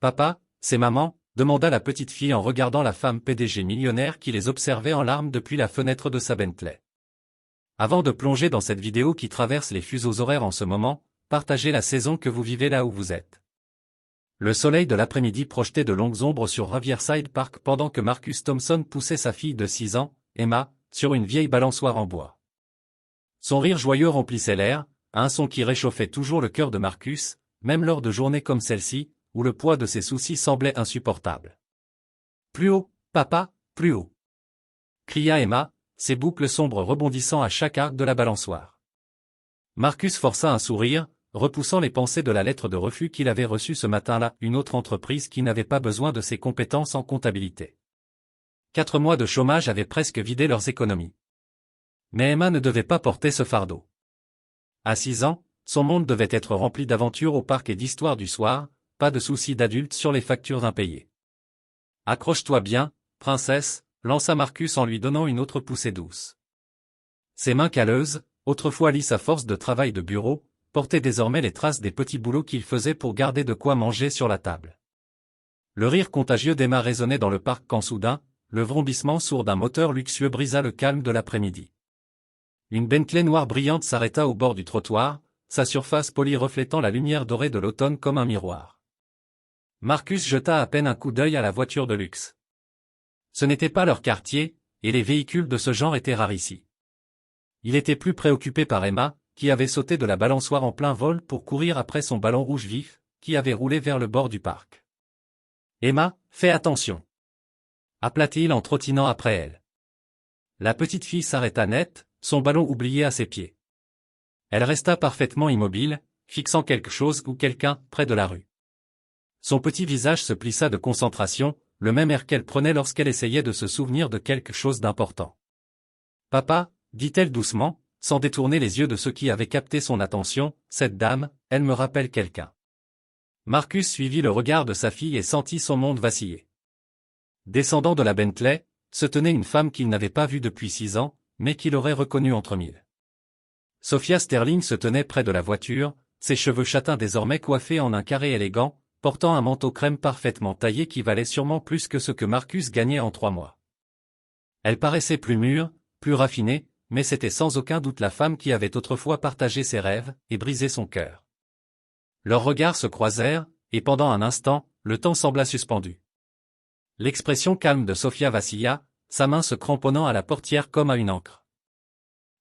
Papa, c'est maman, demanda la petite fille en regardant la femme PDG millionnaire qui les observait en larmes depuis la fenêtre de sa Bentley. Avant de plonger dans cette vidéo qui traverse les fuseaux horaires en ce moment, partagez la saison que vous vivez là où vous êtes. Le soleil de l'après-midi projetait de longues ombres sur Riverside Park pendant que Marcus Thompson poussait sa fille de 6 ans, Emma, sur une vieille balançoire en bois. Son rire joyeux remplissait l'air, un son qui réchauffait toujours le cœur de Marcus, même lors de journées comme celle-ci, où le poids de ses soucis semblait insupportable. « Plus haut, papa, plus haut !» cria Emma, ses boucles sombres rebondissant à chaque arc de la balançoire. Marcus força un sourire, repoussant les pensées de la lettre de refus qu'il avait reçue ce matin-là, une autre entreprise qui n'avait pas besoin de ses compétences en comptabilité. 4 mois de chômage avaient presque vidé leurs économies. Mais Emma ne devait pas porter ce fardeau. À 6 ans, son monde devait être rempli d'aventures au parc et d'histoires du soir, pas de soucis d'adultes sur les factures impayées. « Accroche-toi bien, princesse », lança Marcus en lui donnant une autre poussée douce. Ses mains calleuses, autrefois lisses à force de travail de bureau, portaient désormais les traces des petits boulots qu'il faisait pour garder de quoi manger sur la table. Le rire contagieux d'Emma résonnait dans le parc quand soudain, le vrombissement sourd d'un moteur luxueux brisa le calme de l'après-midi. Une Bentley noire brillante s'arrêta au bord du trottoir, sa surface polie reflétant la lumière dorée de l'automne comme un miroir. Marcus jeta à peine un coup d'œil à la voiture de luxe. Ce n'était pas leur quartier, et les véhicules de ce genre étaient rares ici. Il était plus préoccupé par Emma, qui avait sauté de la balançoire en plein vol pour courir après son ballon rouge vif, qui avait roulé vers le bord du parc. « Emma, fais attention !» appela-t-il en trottinant après elle. La petite fille s'arrêta net, son ballon oublié à ses pieds. Elle resta parfaitement immobile, fixant quelque chose ou quelqu'un près de la rue. Son petit visage se plissa de concentration, le même air qu'elle prenait lorsqu'elle essayait de se souvenir de quelque chose d'important. « Papa », dit-elle doucement, sans détourner les yeux de ceux qui avaient capté son attention, « cette dame, elle me rappelle quelqu'un. » Marcus suivit le regard de sa fille et sentit son monde vaciller. Descendant de la Bentley, se tenait une femme qu'il n'avait pas vue depuis 6 ans, mais qu'il aurait reconnue entre mille. Sophia Sterling se tenait près de la voiture, ses cheveux châtains désormais coiffés en un carré élégant, portant un manteau crème parfaitement taillé qui valait sûrement plus que ce que Marcus gagnait en 3 mois. Elle paraissait plus mûre, plus raffinée, mais c'était sans aucun doute la femme qui avait autrefois partagé ses rêves et brisé son cœur. Leurs regards se croisèrent, et pendant un instant, le temps sembla suspendu. L'expression calme de Sophia vacilla, sa main se cramponnant à la portière comme à une ancre.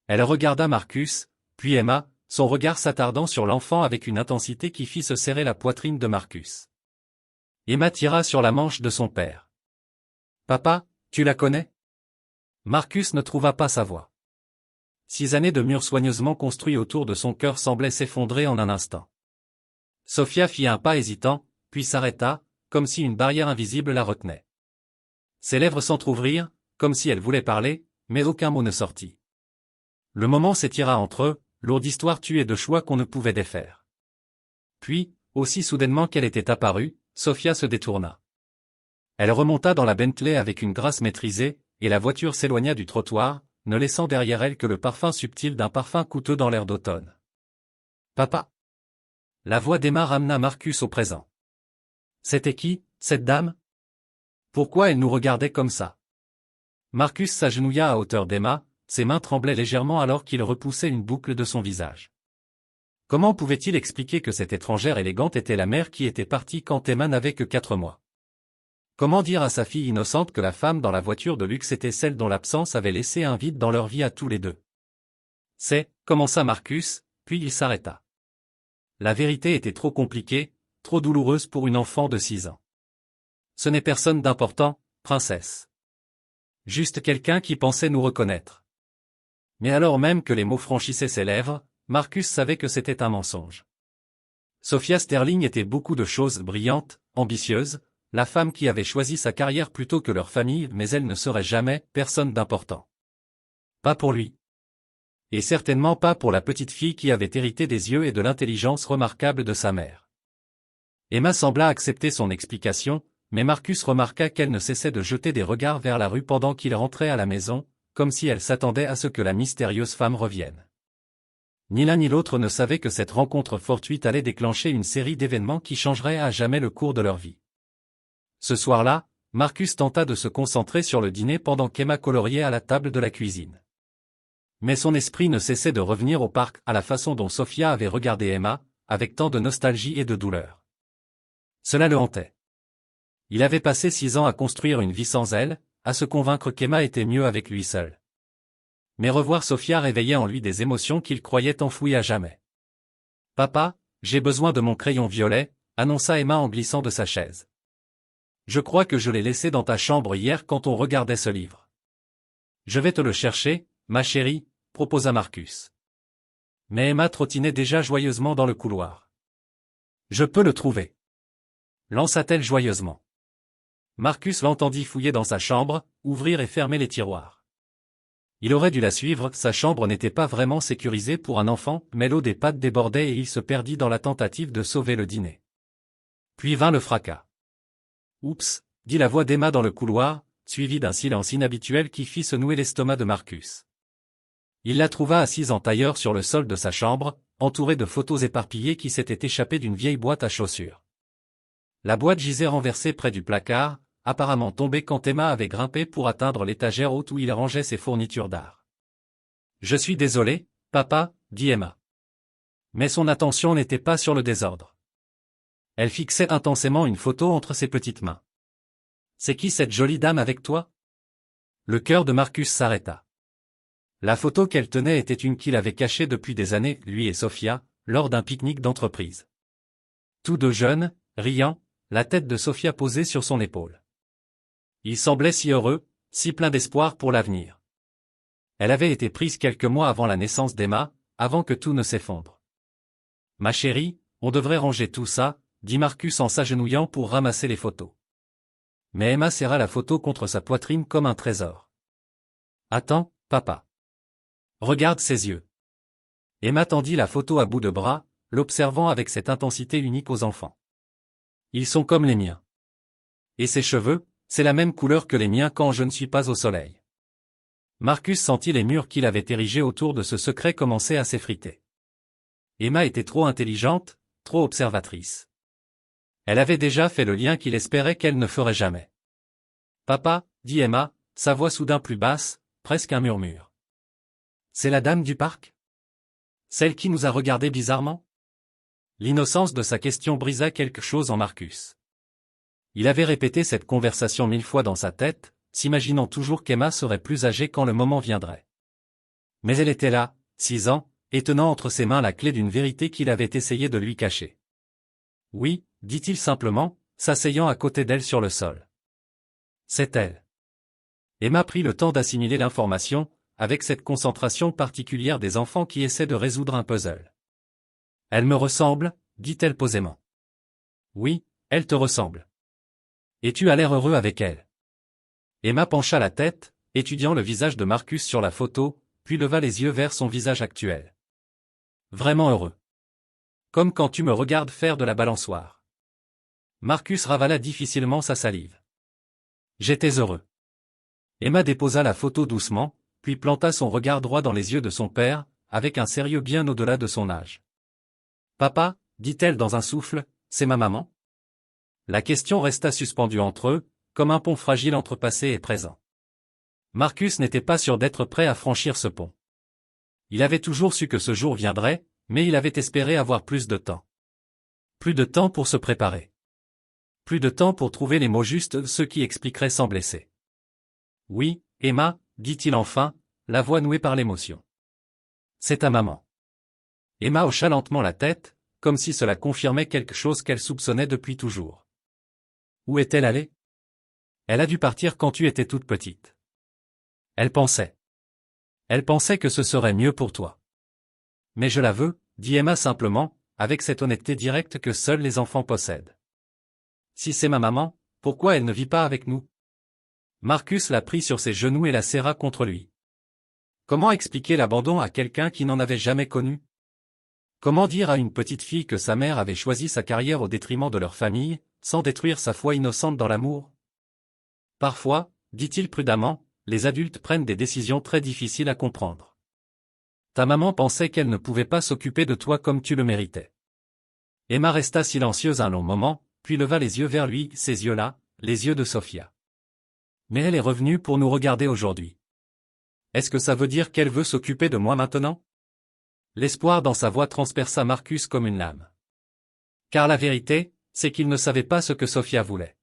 Elle regarda Marcus, puis Emma, son regard s'attardant sur l'enfant avec une intensité qui fit se serrer la poitrine de Marcus. Emma tira sur la manche de son père. « Papa, tu la connais ?» Marcus ne trouva pas sa voix. 6 années de murs soigneusement construits autour de son cœur semblaient s'effondrer en un instant. Sophia fit un pas hésitant, puis s'arrêta, comme si une barrière invisible la retenait. Ses lèvres s'entr'ouvrirent, comme si elle voulait parler, mais aucun mot ne sortit. Le moment s'étira entre eux, lourde histoire tuée de choix qu'on ne pouvait défaire. Puis, aussi soudainement qu'elle était apparue, Sophia se détourna. Elle remonta dans la Bentley avec une grâce maîtrisée, et la voiture s'éloigna du trottoir, ne laissant derrière elle que le parfum subtil d'un parfum coûteux dans l'air d'automne. « Papa !» La voix d'Emma ramena Marcus au présent. C'était qui, cette dame? Pourquoi elle nous regardait comme ça? Marcus s'agenouilla à hauteur d'Emma, ses mains tremblaient légèrement alors qu'il repoussait une boucle de son visage. Comment pouvait-il expliquer que cette étrangère élégante était la mère qui était partie quand Emma n'avait que 4 mois? Comment dire à sa fille innocente que la femme dans la voiture de luxe était celle dont l'absence avait laissé un vide dans leur vie à tous les deux? Commença Marcus, puis il s'arrêta. La vérité était trop compliquée, trop douloureuse pour une enfant de 6 ans. Ce n'est personne d'important, princesse. Juste quelqu'un qui pensait nous reconnaître. Mais alors même que les mots franchissaient ses lèvres, Marcus savait que c'était un mensonge. Sophia Sterling était beaucoup de choses brillantes, ambitieuses, la femme qui avait choisi sa carrière plutôt que leur famille, mais elle ne serait jamais personne d'important. Pas pour lui. Et certainement pas pour la petite fille qui avait hérité des yeux et de l'intelligence remarquables de sa mère. Emma sembla accepter son explication, mais Marcus remarqua qu'elle ne cessait de jeter des regards vers la rue pendant qu'il rentrait à la maison, comme si elle s'attendait à ce que la mystérieuse femme revienne. Ni l'un ni l'autre ne savait que cette rencontre fortuite allait déclencher une série d'événements qui changeraient à jamais le cours de leur vie. Ce soir-là, Marcus tenta de se concentrer sur le dîner pendant qu'Emma coloriait à la table de la cuisine. Mais son esprit ne cessait de revenir au parc à la façon dont Sophia avait regardé Emma, avec tant de nostalgie et de douleur. Cela le hantait. Il avait passé 6 ans à construire une vie sans elle, à se convaincre qu'Emma était mieux avec lui seul. Mais revoir Sophia réveillait en lui des émotions qu'il croyait enfouies à jamais. « Papa, j'ai besoin de mon crayon violet », annonça Emma en glissant de sa chaise. « Je crois que je l'ai laissé dans ta chambre hier quand on regardait ce livre. »« Je vais te le chercher, ma chérie », proposa Marcus. Mais Emma trottinait déjà joyeusement dans le couloir. « Je peux le trouver », lança-t-elle joyeusement. Marcus l'entendit fouiller dans sa chambre, ouvrir et fermer les tiroirs. Il aurait dû la suivre, sa chambre n'était pas vraiment sécurisée pour un enfant, mais l'eau des pâtes débordait et il se perdit dans la tentative de sauver le dîner. Puis vint le fracas. « Oups !» dit la voix d'Emma dans le couloir, suivie d'un silence inhabituel qui fit se nouer l'estomac de Marcus. Il la trouva assise en tailleur sur le sol de sa chambre, entourée de photos éparpillées qui s'étaient échappées d'une vieille boîte à chaussures. La boîte gisait renversée près du placard, apparemment tombée quand Emma avait grimpé pour atteindre l'étagère haute où il rangeait ses fournitures d'art. « Je suis désolé, papa, » dit Emma. Mais son attention n'était pas sur le désordre. Elle fixait intensément une photo entre ses petites mains. « C'est qui cette jolie dame avec toi ?» Le cœur de Marcus s'arrêta. La photo qu'elle tenait était une qu'il avait cachée depuis des années, lui et Sophia, lors d'un pique-nique d'entreprise. Tous deux jeunes, riant, la tête de Sophia posée sur son épaule. Ils semblaient si heureux, si pleins d'espoir pour l'avenir. Elle avait été prise quelques mois avant la naissance d'Emma, avant que tout ne s'effondre. « Ma chérie, on devrait ranger tout ça », dit Marcus en s'agenouillant pour ramasser les photos. Mais Emma serra la photo contre sa poitrine comme un trésor. « Attends, papa. Regarde ses yeux. » Emma tendit la photo à bout de bras, l'observant avec cette intensité unique aux enfants. « Ils sont comme les miens. Et ses cheveux, c'est la même couleur que les miens quand je ne suis pas au soleil. » Marcus sentit les murs qu'il avait érigés autour de ce secret commencer à s'effriter. Emma était trop intelligente, trop observatrice. Elle avait déjà fait le lien qu'il espérait qu'elle ne ferait jamais. « Papa, » dit Emma, sa voix soudain plus basse, presque un murmure. « C'est la dame du parc ? Celle qui nous a regardés bizarrement ?» L'innocence de sa question brisa quelque chose en Marcus. Il avait répété cette conversation 1000 fois dans sa tête, s'imaginant toujours qu'Emma serait plus âgée quand le moment viendrait. Mais elle était là, 6 ans, et tenant entre ses mains la clé d'une vérité qu'il avait essayé de lui cacher. « Oui », dit-il simplement, s'asseyant à côté d'elle sur le sol. « C'est elle. » Emma prit le temps d'assimiler l'information, avec cette concentration particulière des enfants qui essaient de résoudre un puzzle. « Elle me ressemble », dit-elle posément. « Oui, elle te ressemble. Et tu as l'air heureux avec elle. » Emma pencha la tête, étudiant le visage de Marcus sur la photo, puis leva les yeux vers son visage actuel. « Vraiment heureux. Comme quand tu me regardes faire de la balançoire. » Marcus ravala difficilement sa salive. « J'étais heureux. » Emma déposa la photo doucement, puis planta son regard droit dans les yeux de son père, avec un sérieux bien au-delà de son âge. « Papa, » dit-elle dans un souffle, « c'est ma maman ?» La question resta suspendue entre eux, comme un pont fragile entre passé et présent. Marcus n'était pas sûr d'être prêt à franchir ce pont. Il avait toujours su que ce jour viendrait, mais il avait espéré avoir plus de temps. Plus de temps pour se préparer. Plus de temps pour trouver les mots justes, ceux qui expliqueraient sans blesser. « Oui, Emma, » dit-il enfin, la voix nouée par l'émotion. « C'est ta maman. » Emma hocha lentement la tête, comme si cela confirmait quelque chose qu'elle soupçonnait depuis toujours. « Où est-elle allée ? » ?»« Elle a dû partir quand tu étais toute petite. » Elle pensait. Elle pensait que ce serait mieux pour toi. « Mais je la veux, » dit Emma simplement, avec cette honnêteté directe que seuls les enfants possèdent. « Si c'est ma maman, pourquoi elle ne vit pas avec nous ?» Marcus la prit sur ses genoux et la serra contre lui. Comment expliquer l'abandon à quelqu'un qui n'en avait jamais connu ? Comment dire à une petite fille que sa mère avait choisi sa carrière au détriment de leur famille, sans détruire sa foi innocente dans l'amour ? Parfois, dit-il prudemment, les adultes prennent des décisions très difficiles à comprendre. Ta maman pensait qu'elle ne pouvait pas s'occuper de toi comme tu le méritais. Emma resta silencieuse un long moment, puis leva les yeux vers lui, ces yeux-là, les yeux de Sofia. Mais elle est revenue pour nous regarder aujourd'hui. Est-ce que ça veut dire qu'elle veut s'occuper de moi maintenant? L'espoir dans sa voix transperça Marcus comme une lame. Car la vérité, c'est qu'il ne savait pas ce que Sofia voulait.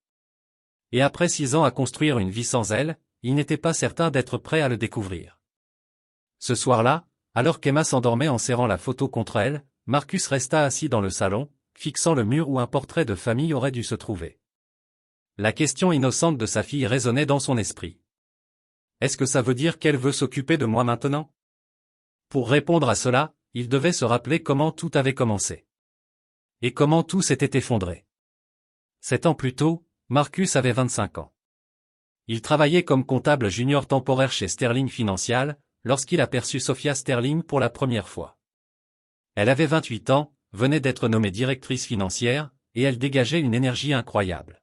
Et après 6 ans à construire une vie sans elle, il n'était pas certain d'être prêt à le découvrir. Ce soir-là, alors qu'Emma s'endormait en serrant la photo contre elle, Marcus resta assis dans le salon, fixant le mur où un portrait de famille aurait dû se trouver. La question innocente de sa fille résonnait dans son esprit. Est-ce que ça veut dire qu'elle veut s'occuper de moi maintenant? Pour répondre à cela, il devait se rappeler comment tout avait commencé. Et comment tout s'était effondré. 7 ans plus tôt, Marcus avait 25 ans. Il travaillait comme comptable junior temporaire chez Sterling Financial, lorsqu'il aperçut Sofia Sterling pour la première fois. Elle avait 28 ans, venait d'être nommée directrice financière, et elle dégageait une énergie incroyable.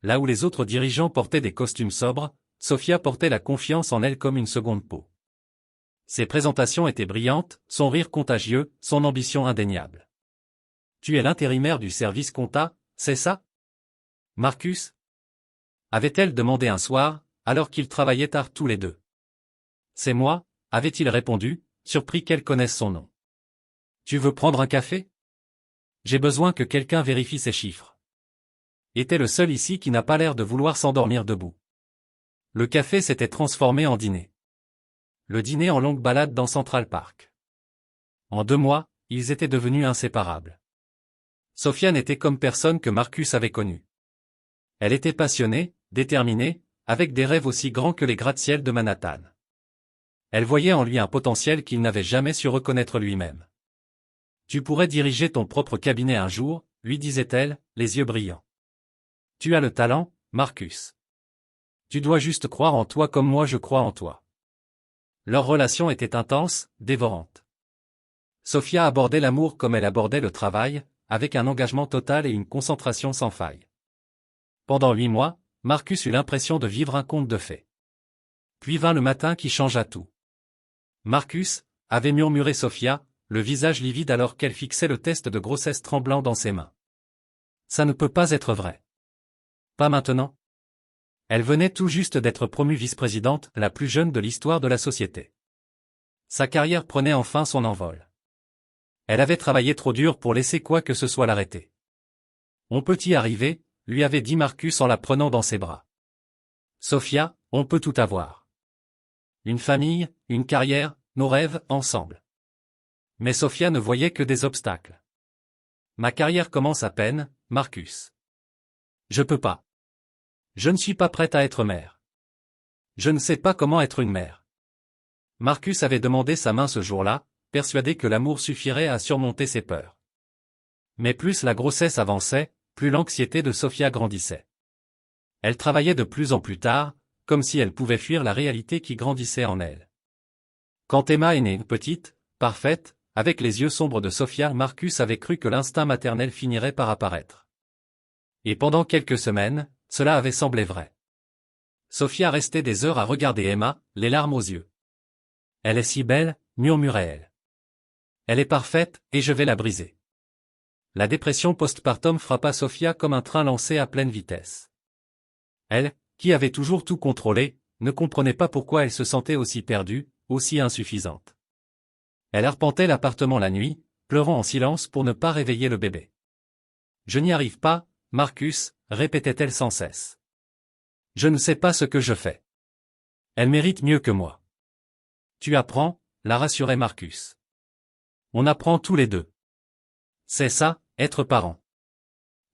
Là où les autres dirigeants portaient des costumes sobres, Sofia portait la confiance en elle comme une seconde peau. Ses présentations étaient brillantes, son rire contagieux, son ambition indéniable. « Tu es l'intérimaire du service compta, c'est ça? Marcus » avait-elle demandé un soir, alors qu'ils travaillaient tard tous les deux. « C'est moi » avait-il répondu, surpris qu'elle connaisse son nom. « Tu veux prendre un café? J'ai besoin que quelqu'un vérifie ces chiffres. » Était le seul ici qui n'a pas l'air de vouloir s'endormir debout. Le café s'était transformé en dîner. Le dîner en longue balade dans Central Park. En 2 mois, ils étaient devenus inséparables. Sofia n'était comme personne que Marcus avait connu. Elle était passionnée, déterminée, avec des rêves aussi grands que les gratte-ciel de Manhattan. Elle voyait en lui un potentiel qu'il n'avait jamais su reconnaître lui-même. « Tu pourrais diriger ton propre cabinet un jour », lui disait-elle, les yeux brillants. « Tu as le talent, Marcus. Tu dois juste croire en toi comme moi je crois en toi. » Leur relation était intense, dévorante. Sofia abordait l'amour comme elle abordait le travail, avec un engagement total et une concentration sans faille. Pendant 8 mois, Marcus eut l'impression de vivre un conte de fées. Puis vint le matin qui changea tout. Marcus, avait murmuré Sofia, le visage livide alors qu'elle fixait le test de grossesse tremblant dans ses mains. Ça ne peut pas être vrai. Pas maintenant. Elle venait tout juste d'être promue vice-présidente, la plus jeune de l'histoire de la société. Sa carrière prenait enfin son envol. Elle avait travaillé trop dur pour laisser quoi que ce soit l'arrêter. On peut y arriver, lui avait dit Marcus en la prenant dans ses bras. Sofia, on peut tout avoir. Une famille, une carrière, nos rêves, ensemble. Mais Sofia ne voyait que des obstacles. Ma carrière commence à peine, Marcus. Je peux pas. Je ne suis pas prête à être mère. Je ne sais pas comment être une mère. Marcus avait demandé sa main ce jour-là, persuadé que l'amour suffirait à surmonter ses peurs. Mais plus la grossesse avançait, plus l'anxiété de Sofia grandissait. Elle travaillait de plus en plus tard, comme si elle pouvait fuir la réalité qui grandissait en elle. Quand Emma est née, petite, parfaite, avec les yeux sombres de Sofia, Marcus avait cru que l'instinct maternel finirait par apparaître. Et pendant quelques semaines, cela avait semblé vrai. Sofia restait des heures à regarder Emma, les larmes aux yeux. « Elle est si belle », murmurait-elle. « Elle est parfaite, et je vais la briser. » La dépression postpartum frappa Sofia comme un train lancé à pleine vitesse. Elle, qui avait toujours tout contrôlé, ne comprenait pas pourquoi elle se sentait aussi perdue, aussi insuffisante. Elle arpentait l'appartement la nuit, pleurant en silence pour ne pas réveiller le bébé. « Je n'y arrive pas, Marcus », répétait-elle sans cesse. « Je ne sais pas ce que je fais. Elle mérite mieux que moi. » « Tu apprends », la rassurait Marcus. « On apprend tous les deux. C'est ça, être parent. »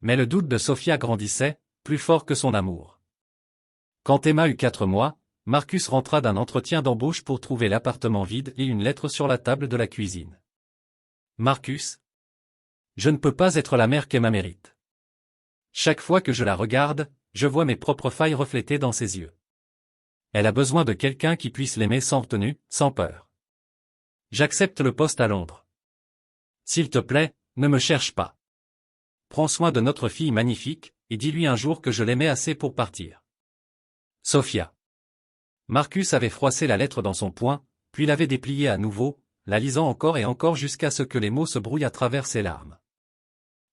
Mais le doute de Sofia grandissait, plus fort que son amour. Quand Emma eut 4 mois, Marcus rentra d'un entretien d'embauche pour trouver l'appartement vide et une lettre sur la table de la cuisine. « Marcus, je ne peux pas être la mère qu'Emma mérite. Chaque fois que je la regarde, je vois mes propres failles reflétées dans ses yeux. Elle a besoin de quelqu'un qui puisse l'aimer sans retenue, sans peur. J'accepte le poste à Londres. S'il te plaît, ne me cherche pas. Prends soin de notre fille magnifique, et dis-lui un jour que je l'aimais assez pour partir. Sofia. » Marcus avait froissé la lettre dans son poing, puis l'avait dépliée à nouveau, la lisant encore et encore jusqu'à ce que les mots se brouillent à travers ses larmes.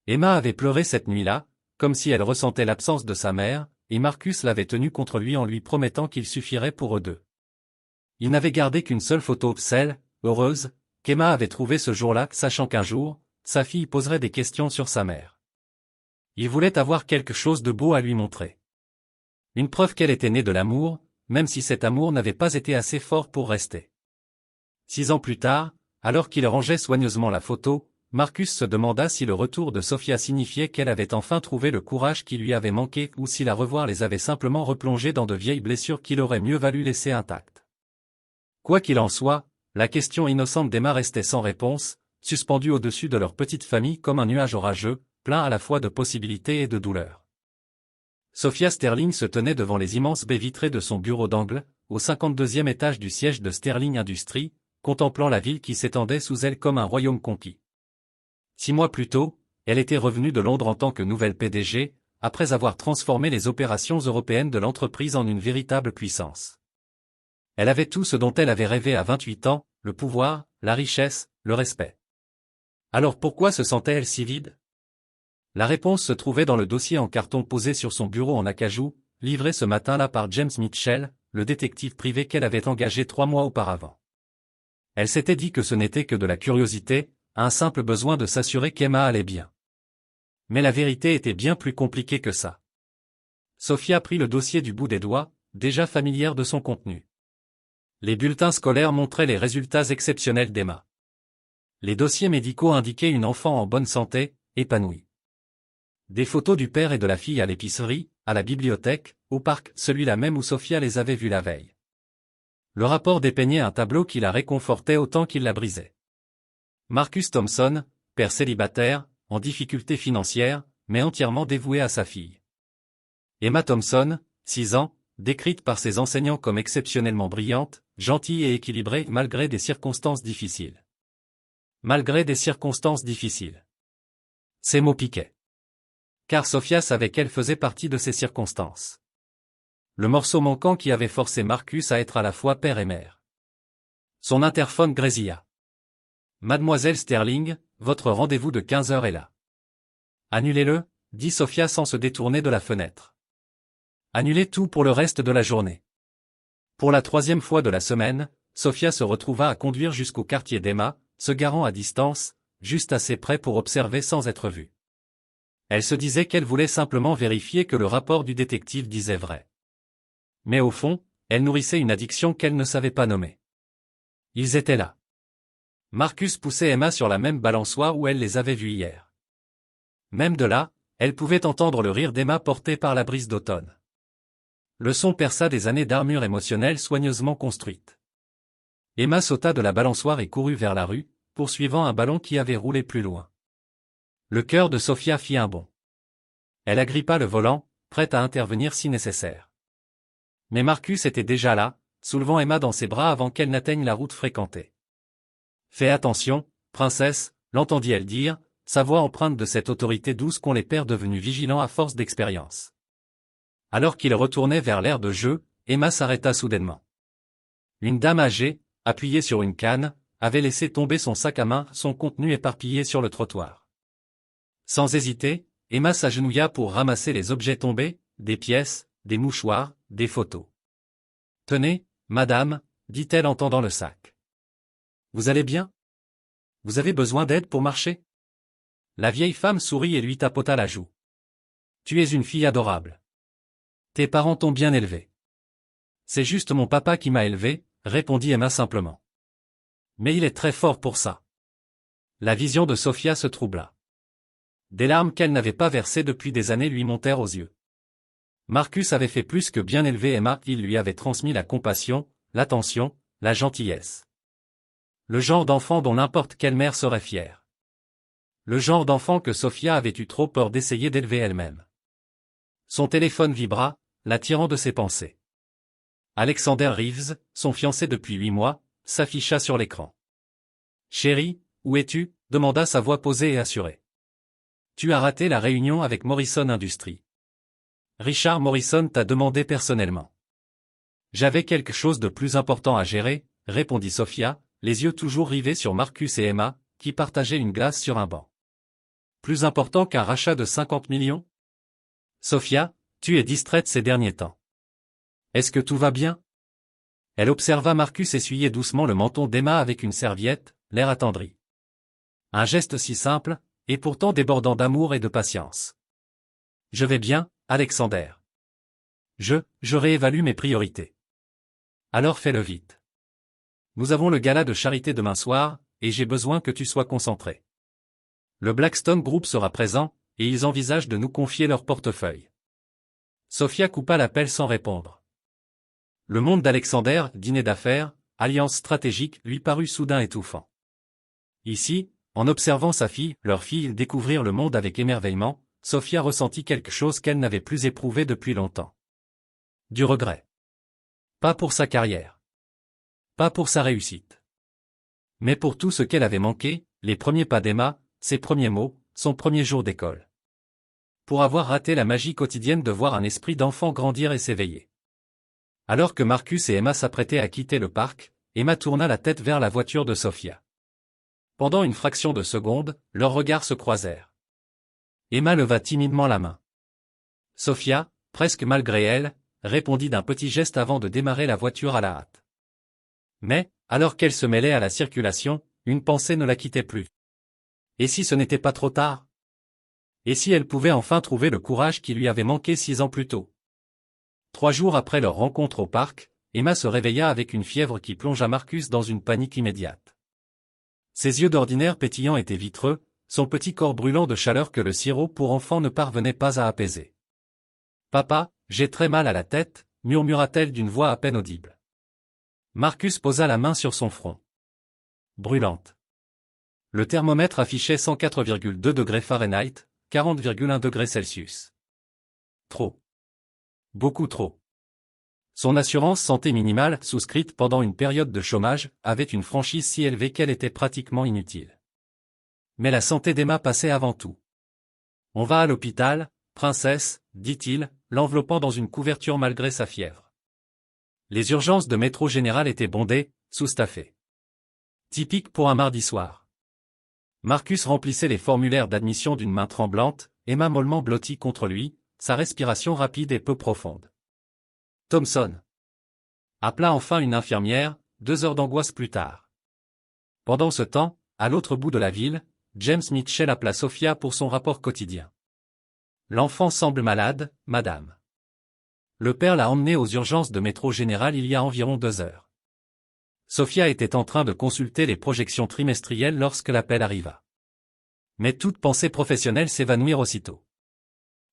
Emma avait pleuré cette nuit-là, comme si elle ressentait l'absence de sa mère, et Marcus l'avait tenue contre lui en lui promettant qu'il suffirait pour eux deux. Il n'avait gardé qu'une seule photo, celle, heureuse, qu'Emma avait trouvée ce jour-là, sachant qu'un jour, sa fille poserait des questions sur sa mère. Il voulait avoir quelque chose de beau à lui montrer. Une preuve qu'elle était née de l'amour, même si cet amour n'avait pas été assez fort pour rester. 6 ans plus tard, alors qu'il rangeait soigneusement la photo, Marcus se demanda si le retour de Sophia signifiait qu'elle avait enfin trouvé le courage qui lui avait manqué ou si la revoir les avait simplement replongés dans de vieilles blessures qu'il aurait mieux valu laisser intactes. Quoi qu'il en soit, la question innocente d'Emma restait sans réponse, suspendue au-dessus de leur petite famille comme un nuage orageux, plein à la fois de possibilités et de douleurs. Sophia Sterling se tenait devant les immenses baies vitrées de son bureau d'angle, au 52e étage du siège de Sterling Industries, contemplant la ville qui s'étendait sous elle comme un royaume conquis. 6 mois plus tôt, elle était revenue de Londres en tant que nouvelle PDG, après avoir transformé les opérations européennes de l'entreprise en une véritable puissance. Elle avait tout ce dont elle avait rêvé à 28 ans, le pouvoir, la richesse, le respect. Alors pourquoi se sentait-elle si vide? La réponse se trouvait dans le dossier en carton posé sur son bureau en acajou, livré ce matin-là par James Mitchell, le détective privé qu'elle avait engagé 3 mois auparavant. Elle s'était dit que ce n'était que de la curiosité, un simple besoin de s'assurer qu'Emma allait bien. Mais la vérité était bien plus compliquée que ça. Sophia prit le dossier du bout des doigts, déjà familière de son contenu. Les bulletins scolaires montraient les résultats exceptionnels d'Emma. Les dossiers médicaux indiquaient une enfant en bonne santé, épanouie. Des photos du père et de la fille à l'épicerie, à la bibliothèque, au parc, celui-là même où Sophia les avait vus la veille. Le rapport dépeignait un tableau qui la réconfortait autant qu'il la brisait. Marcus Thompson, père célibataire, en difficulté financière, mais entièrement dévoué à sa fille. Emma Thompson, 6 ans, décrite par ses enseignants comme exceptionnellement brillante, gentille et équilibrée malgré des circonstances difficiles. Malgré des circonstances difficiles. Ces mots piquaient. Car Sophia savait qu'elle faisait partie de ces circonstances. Le morceau manquant qui avait forcé Marcus à être à la fois père et mère. Son interphone grésilla. Mademoiselle Sterling, votre rendez-vous de 15 heures est là. Annulez-le, dit Sophia sans se détourner de la fenêtre. Annulez tout pour le reste de la journée. Pour la 3e fois de la semaine, Sophia se retrouva à conduire jusqu'au quartier d'Emma, se garant à distance, juste assez près pour observer sans être vue. Elle se disait qu'elle voulait simplement vérifier que le rapport du détective disait vrai. Mais au fond, elle nourrissait une addiction qu'elle ne savait pas nommer. Ils étaient là. Marcus poussait Emma sur la même balançoire où elle les avait vus hier. Même de là, elle pouvait entendre le rire d'Emma porté par la brise d'automne. Le son perça des années d'armure émotionnelle soigneusement construite. Emma sauta de la balançoire et courut vers la rue, poursuivant un ballon qui avait roulé plus loin. Le cœur de Sophia fit un bond. Elle agrippa le volant, prête à intervenir si nécessaire. Mais Marcus était déjà là, soulevant Emma dans ses bras avant qu'elle n'atteigne la route fréquentée. « Fais attention, princesse », l'entendit-elle dire, sa voix empreinte de cette autorité douce qu'ont les pères devenus vigilants à force d'expérience. Alors qu'il retournait vers l'aire de jeu, Emma s'arrêta soudainement. Une dame âgée, appuyée sur une canne, avait laissé tomber son sac à main, son contenu éparpillé sur le trottoir. Sans hésiter, Emma s'agenouilla pour ramasser les objets tombés, des pièces, des mouchoirs, des photos. « Tenez, madame, dit-elle en tendant le sac. Vous allez bien? Vous avez besoin d'aide pour marcher? La vieille femme sourit et lui tapota la joue. Tu es une fille adorable. Tes parents t'ont bien élevée. C'est juste mon papa qui m'a élevée, répondit Emma simplement. Mais il est très fort pour ça. La vision de Sophia se troubla. Des larmes qu'elle n'avait pas versées depuis des années lui montèrent aux yeux. Marcus avait fait plus que bien élever Emma, il lui avait transmis la compassion, l'attention, la gentillesse. Le genre d'enfant dont n'importe quelle mère serait fière. Le genre d'enfant que Sophia avait eu trop peur d'essayer d'élever elle-même. Son téléphone vibra, l'attirant de ses pensées. Alexander Reeves, son fiancé depuis 8 mois, s'afficha sur l'écran. « Chérie, où es-tu » demanda sa voix posée et assurée. « Tu as raté la réunion avec Morrison Industries. Richard Morrison t'a demandé personnellement. »« J'avais quelque chose de plus important à gérer » répondit Sophia, les yeux toujours rivés sur Marcus et Emma, qui partageaient une glace sur un banc. « Plus important qu'un rachat de 50 millions » Sophia, tu es distraite ces derniers temps. Est-ce que tout va bien? Elle observa Marcus essuyer doucement le menton d'Emma avec une serviette, l'air attendri. Un geste si simple, et pourtant débordant d'amour et de patience. Je vais bien, Alexander. Je réévalue mes priorités. Alors fais-le vite. Nous avons le gala de charité demain soir, et j'ai besoin que tu sois concentré. Le Blackstone Group sera présent, et ils envisagent de nous confier leur portefeuille. Sophia coupa l'appel sans répondre. Le monde d'Alexander, dîner d'affaires, alliance stratégique, lui parut soudain étouffant. Ici, en observant sa fille, leur fille, découvrir le monde avec émerveillement, Sophia ressentit quelque chose qu'elle n'avait plus éprouvé depuis longtemps. Du regret. Pas pour sa carrière. Pas pour sa réussite. Mais pour tout ce qu'elle avait manqué, les premiers pas d'Emma, ses premiers mots, son premier jour d'école. Pour avoir raté la magie quotidienne de voir un esprit d'enfant grandir et s'éveiller. Alors que Marcus et Emma s'apprêtaient à quitter le parc, Emma tourna la tête vers la voiture de Sophia. Pendant une fraction de seconde, leurs regards se croisèrent. Emma leva timidement la main. Sophia, presque malgré elle, répondit d'un petit geste avant de démarrer la voiture à la hâte. Mais, alors qu'elle se mêlait à la circulation, une pensée ne la quittait plus. Et si ce n'était pas trop tard? Et si elle pouvait enfin trouver le courage qui lui avait manqué 6 ans plus tôt? 3 jours après leur rencontre au parc, Emma se réveilla avec une fièvre qui plongea Marcus dans une panique immédiate. Ses yeux d'ordinaire pétillants étaient vitreux, son petit corps brûlant de chaleur que le sirop pour enfants ne parvenait pas à apaiser. « Papa, j'ai très mal à la tête », murmura-t-elle d'une voix à peine audible. Marcus posa la main sur son front. Brûlante. Le thermomètre affichait 104,2 degrés Fahrenheit, 40,1 degrés Celsius. Trop. Beaucoup trop. Son assurance santé minimale, souscrite pendant une période de chômage, avait une franchise si élevée qu'elle était pratiquement inutile. Mais la santé d'Emma passait avant tout. « On va à l'hôpital, princesse », dit-il, l'enveloppant dans une couverture malgré sa fièvre. Les urgences de métro général étaient bondées, sous-staffées. Typique pour un mardi soir. Marcus remplissait les formulaires d'admission d'une main tremblante, Emma mollement blottie contre lui, sa respiration rapide et peu profonde. Thompson appela enfin une infirmière, 2 heures d'angoisse plus tard. Pendant ce temps, à l'autre bout de la ville, James Mitchell appela Sophia pour son rapport quotidien. L'enfant semble malade, madame. Le père l'a emmené aux urgences de métro général il y a environ 2 heures. Sophia était en train de consulter les projections trimestrielles lorsque l'appel arriva. Mais toute pensée professionnelle s'évanouit aussitôt.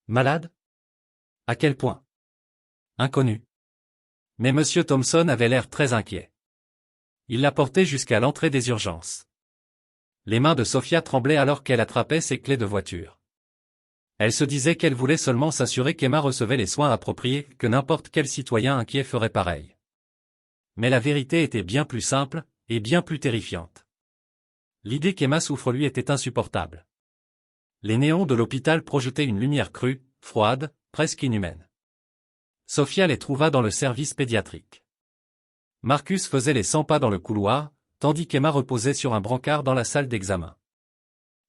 Malade? À quel point? Inconnu. Mais Monsieur Thompson avait l'air très inquiet. Il la portait jusqu'à l'entrée des urgences. Les mains de Sophia tremblaient alors qu'elle attrapait ses clés de voiture. Elle se disait qu'elle voulait seulement s'assurer qu'Emma recevait les soins appropriés, que n'importe quel citoyen inquiet ferait pareil. Mais la vérité était bien plus simple, et bien plus terrifiante. L'idée qu'Emma souffre lui était insupportable. Les néons de l'hôpital projetaient une lumière crue, froide, presque inhumaine. Sophia les trouva dans le service pédiatrique. Marcus faisait les 100 pas dans le couloir, tandis qu'Emma reposait sur un brancard dans la salle d'examen.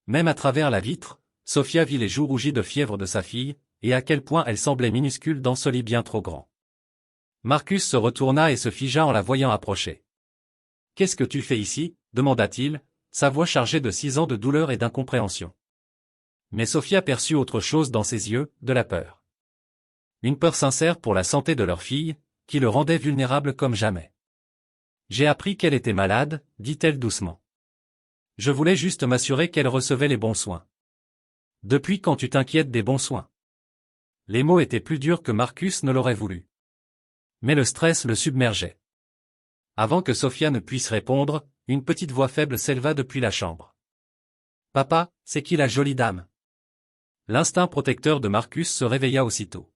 Même à travers la vitre, Sophia vit les joues rougies de fièvre de sa fille, et à quel point elle semblait minuscule dans ce lit bien trop grand. Marcus se retourna et se figea en la voyant approcher. « Qu'est-ce que tu fais ici » demanda-t-il, sa voix chargée de 6 ans de douleur et d'incompréhension. Mais Sophia perçut autre chose dans ses yeux, de la peur. Une peur sincère pour la santé de leur fille, qui le rendait vulnérable comme jamais. « J'ai appris qu'elle était malade, dit-elle doucement. Je voulais juste m'assurer qu'elle recevait les bons soins. Depuis quand tu t'inquiètes des bons soins? Les mots étaient plus durs que Marcus ne l'aurait voulu. Mais le stress le submergeait. Avant que Sophia ne puisse répondre, une petite voix faible s'éleva depuis la chambre. « Papa, c'est qui la jolie dame ?» L'instinct protecteur de Marcus se réveilla aussitôt.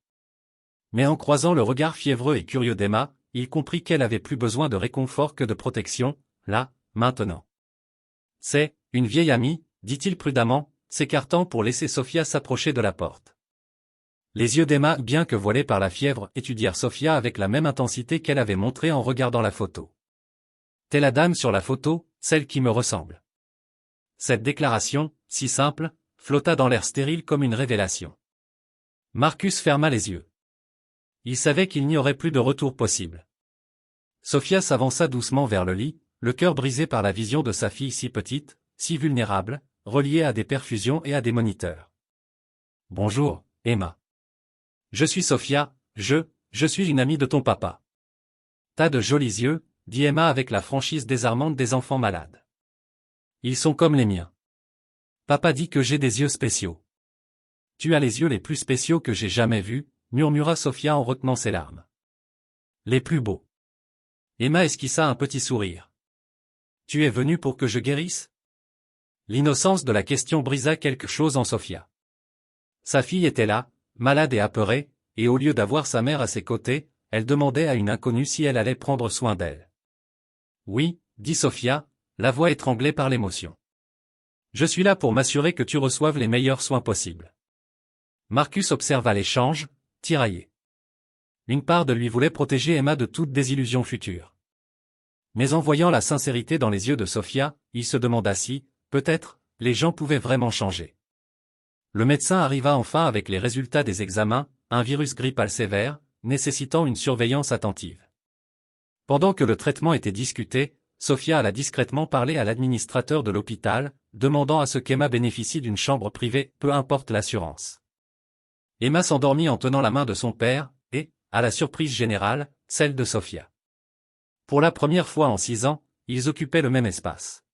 Mais en croisant le regard fiévreux et curieux d'Emma, il comprit qu'elle avait plus besoin de réconfort que de protection, là, maintenant. « C'est une vieille amie, dit-il prudemment, s'écartant pour laisser Sophia s'approcher de la porte. Les yeux d'Emma, bien que voilés par la fièvre, étudièrent Sophia avec la même intensité qu'elle avait montrée en regardant la photo. « T'es la dame sur la photo, celle qui me ressemble. » Cette déclaration, si simple, flotta dans l'air stérile comme une révélation. Marcus ferma les yeux. Il savait qu'il n'y aurait plus de retour possible. Sophia s'avança doucement vers le lit, le cœur brisé par la vision de sa fille si petite, si vulnérable, reliée à des perfusions et à des moniteurs. « Bonjour, Emma. Je suis Sophia, je suis une amie de ton papa. »« T'as de jolis yeux, » dit Emma avec la franchise désarmante des enfants malades. « Ils sont comme les miens. Papa dit que j'ai des yeux spéciaux. »« Tu as les yeux les plus spéciaux que j'ai jamais vus, » murmura Sophia en retenant ses larmes. « Les plus beaux. » Emma esquissa un petit sourire. « Tu es venu pour que je guérisse ?» L'innocence de la question brisa quelque chose en Sophia. Sa fille était là, malade et apeurée, et au lieu d'avoir sa mère à ses côtés, elle demandait à une inconnue si elle allait prendre soin d'elle. « Oui, » dit Sophia, la voix étranglée par l'émotion. « Je suis là pour m'assurer que tu reçoives les meilleurs soins possibles. » Marcus observa l'échange, tiraillé. Une part de lui voulait protéger Emma de toute désillusion future. Mais en voyant la sincérité dans les yeux de Sophia, il se demanda si, peut-être, les gens pouvaient vraiment changer. Le médecin arriva enfin avec les résultats des examens, un virus grippal sévère, nécessitant une surveillance attentive. Pendant que le traitement était discuté, Sophia alla discrètement parler à l'administrateur de l'hôpital, demandant à ce qu'Emma bénéficie d'une chambre privée, peu importe l'assurance. Emma s'endormit en tenant la main de son père, et, à la surprise générale, celle de Sophia. Pour la première fois en 6 ans, ils occupaient le même espace.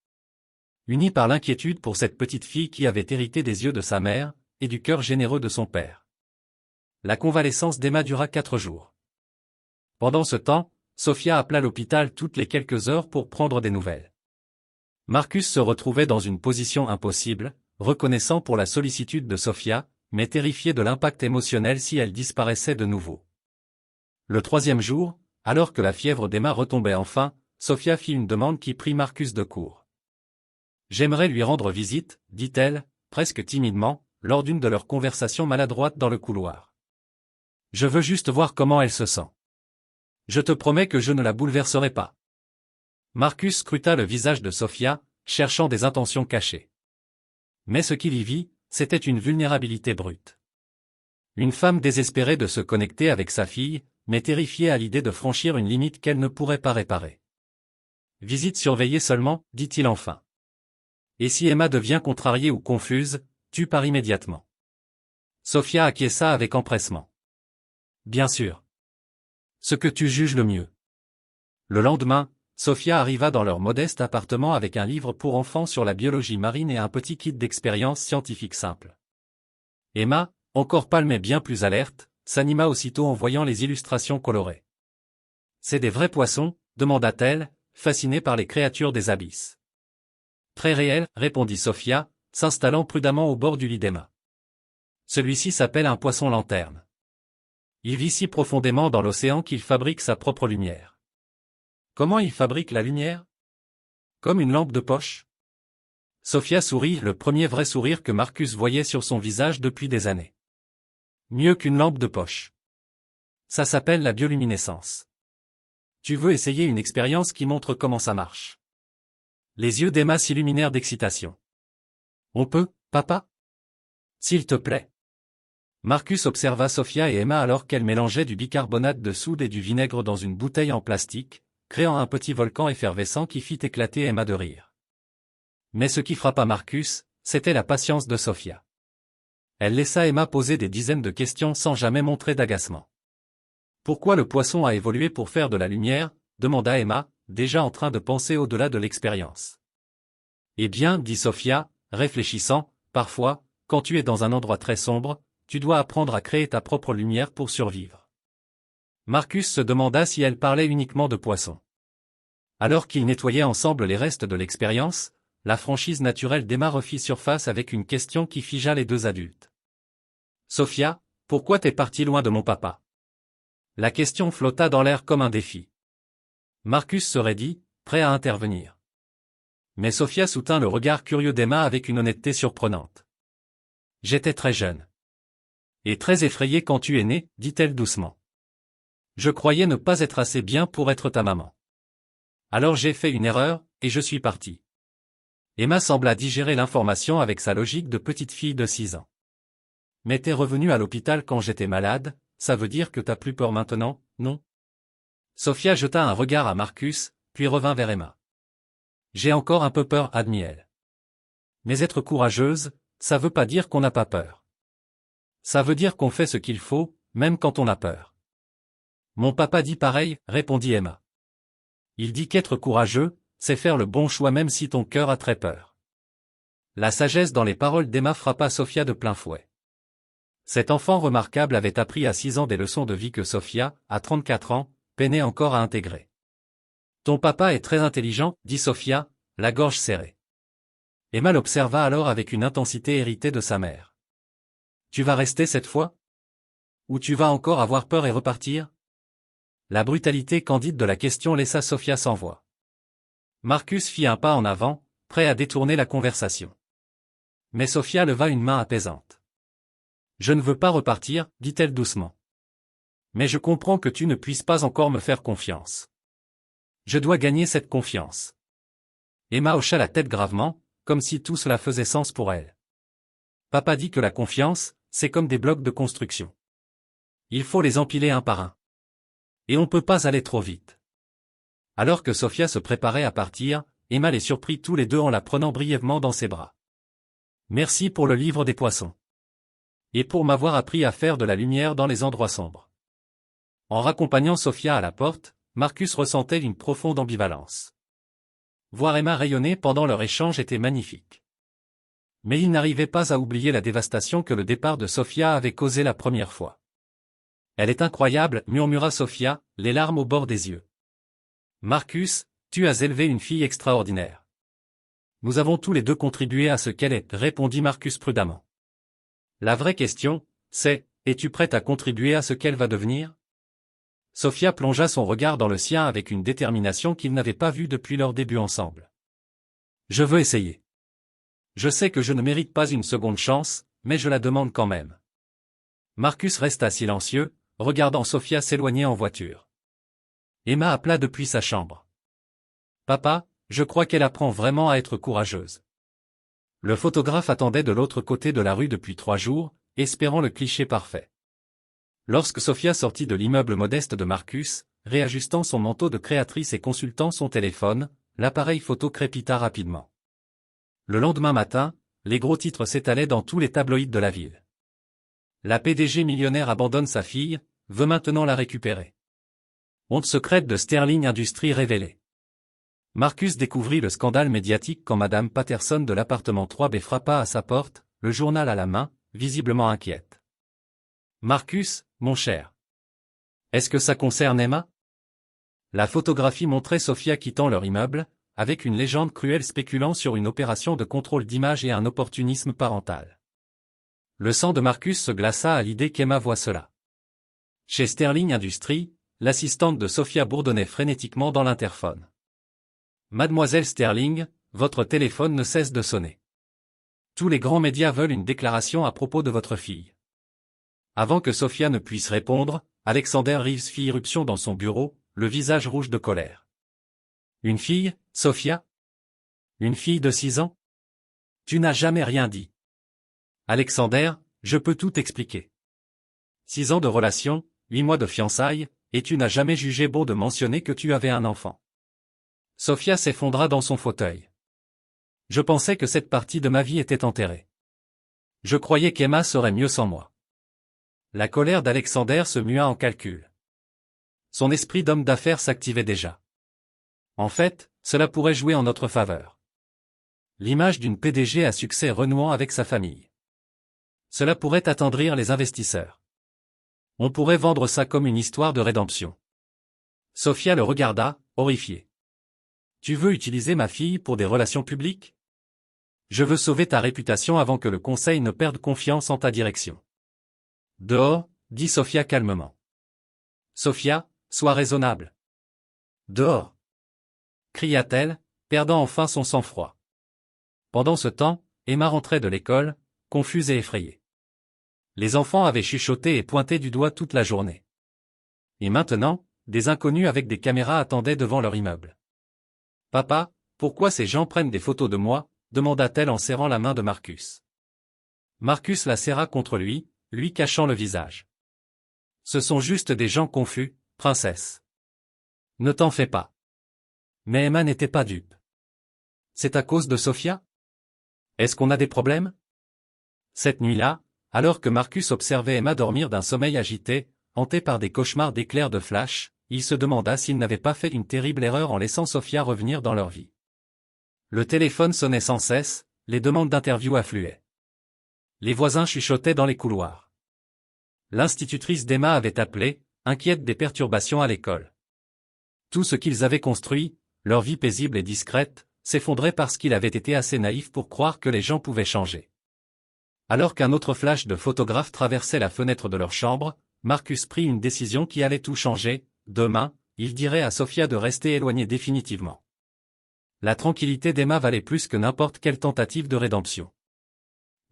Unis par l'inquiétude pour cette petite fille qui avait hérité des yeux de sa mère, et du cœur généreux de son père. La convalescence d'Emma dura 4 jours. Pendant ce temps, Sophia appela l'hôpital toutes les quelques heures pour prendre des nouvelles. Marcus se retrouvait dans une position impossible, reconnaissant pour la sollicitude de Sophia, mais terrifié de l'impact émotionnel si elle disparaissait de nouveau. Le 3e jour, alors que la fièvre d'Emma retombait enfin, Sophia fit une demande qui prit Marcus de court. « J'aimerais lui rendre visite, » dit-elle, presque timidement, lors d'une de leurs conversations maladroites dans le couloir. « Je veux juste voir comment elle se sent. Je te promets que je ne la bouleverserai pas. » Marcus scruta le visage de Sophia, cherchant des intentions cachées. Mais ce qu'il y vit, c'était une vulnérabilité brute. Une femme désespérée de se connecter avec sa fille, mais terrifiée à l'idée de franchir une limite qu'elle ne pourrait pas réparer. « Visite surveillée seulement, » dit-il enfin. « Et si Emma devient contrariée ou confuse, tu pars immédiatement. » Sophia acquiesça avec empressement. « Bien sûr. Ce que tu juges le mieux. » Le lendemain, Sophia arriva dans leur modeste appartement avec un livre pour enfants sur la biologie marine et un petit kit d'expérience scientifique simple. Emma, encore pâle mais bien plus alerte, s'anima aussitôt en voyant les illustrations colorées. « C'est des vrais poissons ?» demanda-t-elle, fascinée par les créatures des abysses. « Très réel, » répondit Sophia, s'installant prudemment au bord du lit d'Emma. « Celui-ci s'appelle un poisson lanterne. Il vit si profondément dans l'océan qu'il fabrique sa propre lumière. » « Comment il fabrique la lumière ? Comme une lampe de poche ?» Sophia sourit, le premier vrai sourire que Marcus voyait sur son visage depuis des années. « Mieux qu'une lampe de poche. Ça s'appelle la bioluminescence. Tu veux essayer une expérience qui montre comment ça marche ?» Les yeux d'Emma s'illuminèrent d'excitation. « On peut, papa ? S'il te plaît. » Marcus observa Sophia et Emma alors qu'elles mélangeaient du bicarbonate de soude et du vinaigre dans une bouteille en plastique, créant un petit volcan effervescent qui fit éclater Emma de rire. Mais ce qui frappa Marcus, c'était la patience de Sophia. Elle laissa Emma poser des dizaines de questions sans jamais montrer d'agacement. « Pourquoi le poisson a évolué pour faire de la lumière ?» demanda Emma, déjà en train de penser au-delà de l'expérience. « Eh bien, » dit Sophia, réfléchissant, « parfois, quand tu es dans un endroit très sombre, tu dois apprendre à créer ta propre lumière pour survivre. » Marcus se demanda si elle parlait uniquement de poissons. Alors qu'ils nettoyaient ensemble les restes de l'expérience, la franchise naturelle d'Emma refit surface avec une question qui figea les deux adultes. « Sophia, pourquoi t'es partie loin de mon papa ?» La question flotta dans l'air comme un défi. Marcus se raidit, prêt à intervenir. Mais Sophia soutint le regard curieux d'Emma avec une honnêteté surprenante. « J'étais très jeune. Et très effrayée quand tu es née, dit-elle doucement. Je croyais ne pas être assez bien pour être ta maman. Alors j'ai fait une erreur, et je suis partie. » Emma sembla digérer l'information avec sa logique de petite fille de 6 ans. Mais t'es revenu à l'hôpital quand j'étais malade, ça veut dire que t'as plus peur maintenant, non? Sophia jeta un regard à Marcus, puis revint vers Emma. J'ai encore un peu peur, admit-elle. Mais être courageuse, ça veut pas dire qu'on n'a pas peur. Ça veut dire qu'on fait ce qu'il faut, même quand on a peur. Mon papa dit pareil, répondit Emma. Il dit qu'être courageux, c'est faire le bon choix même si ton cœur a très peur. La sagesse dans les paroles d'Emma frappa Sophia de plein fouet. Cet enfant remarquable avait appris à 6 ans des leçons de vie que Sophia, à 34 ans, peinait encore à intégrer. Ton papa est très intelligent, dit Sophia, la gorge serrée. Emma l'observa alors avec une intensité héritée de sa mère. Tu vas rester cette fois? Ou tu vas encore avoir peur et repartir? La brutalité candide de la question laissa Sophia sans voix. Marcus fit un pas en avant, prêt à détourner la conversation. Mais Sophia leva une main apaisante. Je ne veux pas repartir, dit-elle doucement. Mais je comprends que tu ne puisses pas encore me faire confiance. Je dois gagner cette confiance. Emma hocha la tête gravement, comme si tout cela faisait sens pour elle. Papa dit que la confiance, c'est comme des blocs de construction. Il faut les empiler un par un. Et on ne peut pas aller trop vite. Alors que Sophia se préparait à partir, Emma les surprit tous les deux en la prenant brièvement dans ses bras. Merci pour le livre des poissons. Et pour m'avoir appris à faire de la lumière dans les endroits sombres. En raccompagnant Sophia à la porte, Marcus ressentait une profonde ambivalence. Voir Emma rayonner pendant leur échange était magnifique. Mais il n'arrivait pas à oublier la dévastation que le départ de Sophia avait causée la première fois. Elle est incroyable, murmura Sophia, les larmes au bord des yeux. Marcus, tu as élevé une fille extraordinaire. Nous avons tous les deux contribué à ce qu'elle est, répondit Marcus prudemment. La vraie question, c'est, es-tu prête à contribuer à ce qu'elle va devenir? Sophia plongea son regard dans le sien avec une détermination qu'ils n'avaient pas vue depuis leur début ensemble. Je veux essayer. Je sais que je ne mérite pas une seconde chance, mais je la demande quand même. Marcus resta silencieux, regardant Sophia s'éloigner en voiture. Emma appela depuis sa chambre. Papa, je crois qu'elle apprend vraiment à être courageuse. Le photographe attendait de l'autre côté de la rue depuis 3 jours, espérant le cliché parfait. Lorsque Sophia sortit de l'immeuble modeste de Marcus, réajustant son manteau de créatrice et consultant son téléphone, l'appareil photo crépita rapidement. Le lendemain matin, les gros titres s'étalaient dans tous les tabloïds de la ville. La PDG millionnaire abandonne sa fille, veut maintenant la récupérer. Honte secrète de Sterling Industries révélée. Marcus découvrit le scandale médiatique quand Madame Patterson de l'appartement 3B frappa à sa porte, le journal à la main, visiblement inquiète. Marcus, mon cher. Est-ce que ça concerne Emma? La photographie montrait Sophia quittant leur immeuble, avec une légende cruelle spéculant sur une opération de contrôle d'image et un opportunisme parental. Le sang de Marcus se glaça à l'idée qu'Emma voit cela. Chez Sterling Industries, l'assistante de Sophia bourdonnait frénétiquement dans l'interphone. Mademoiselle Sterling, votre téléphone ne cesse de sonner. Tous les grands médias veulent une déclaration à propos de votre fille. Avant que Sophia ne puisse répondre, Alexander Reeves fit irruption dans son bureau, le visage rouge de colère. Une fille, Sophia? Une fille de 6 ans? Tu n'as jamais rien dit. Alexander, je peux tout expliquer. 6 ans de relation, 8 mois de fiançailles, et tu n'as jamais jugé bon de mentionner que tu avais un enfant. Sophia s'effondra dans son fauteuil. Je pensais que cette partie de ma vie était enterrée. Je croyais qu'Emma serait mieux sans moi. La colère d'Alexander se mua en calcul. Son esprit d'homme d'affaires s'activait déjà. En fait, cela pourrait jouer en notre faveur. L'image d'une PDG à succès renouant avec sa famille. Cela pourrait attendrir les investisseurs. On pourrait vendre ça comme une histoire de rédemption. Sophia le regarda, horrifiée. Tu veux utiliser ma fille pour des relations publiques? Je veux sauver ta réputation avant que le conseil ne perde confiance en ta direction. Dehors, dit Sophia calmement. Sophia, sois raisonnable. Dehors, cria-t-elle, perdant enfin son sang-froid. Pendant ce temps, Emma rentrait de l'école, confuse et effrayée. Les enfants avaient chuchoté et pointé du doigt toute la journée. Et maintenant, des inconnus avec des caméras attendaient devant leur immeuble. Papa, pourquoi ces gens prennent des photos de moi? Demanda-t-elle en serrant la main de Marcus. Marcus la serra contre lui, lui cachant le visage. Ce sont juste des gens confus, princesse. Ne t'en fais pas. Mais Emma n'était pas dupe. C'est à cause de Sophia? Est-ce qu'on a des problèmes? Cette nuit-là, alors que Marcus observait Emma dormir d'un sommeil agité, hanté par des cauchemars d'éclairs de flash, il se demanda s'il n'avait pas fait une terrible erreur en laissant Sophia revenir dans leur vie. Le téléphone sonnait sans cesse, les demandes d'interview affluaient. Les voisins chuchotaient dans les couloirs. L'institutrice d'Emma avait appelé, inquiète des perturbations à l'école. Tout ce qu'ils avaient construit, leur vie paisible et discrète, s'effondrait parce qu'il avait été assez naïf pour croire que les gens pouvaient changer. Alors qu'un autre flash de photographe traversait la fenêtre de leur chambre, Marcus prit une décision qui allait tout changer. Demain, il dirait à Sophia de rester éloignée définitivement. La tranquillité d'Emma valait plus que n'importe quelle tentative de rédemption.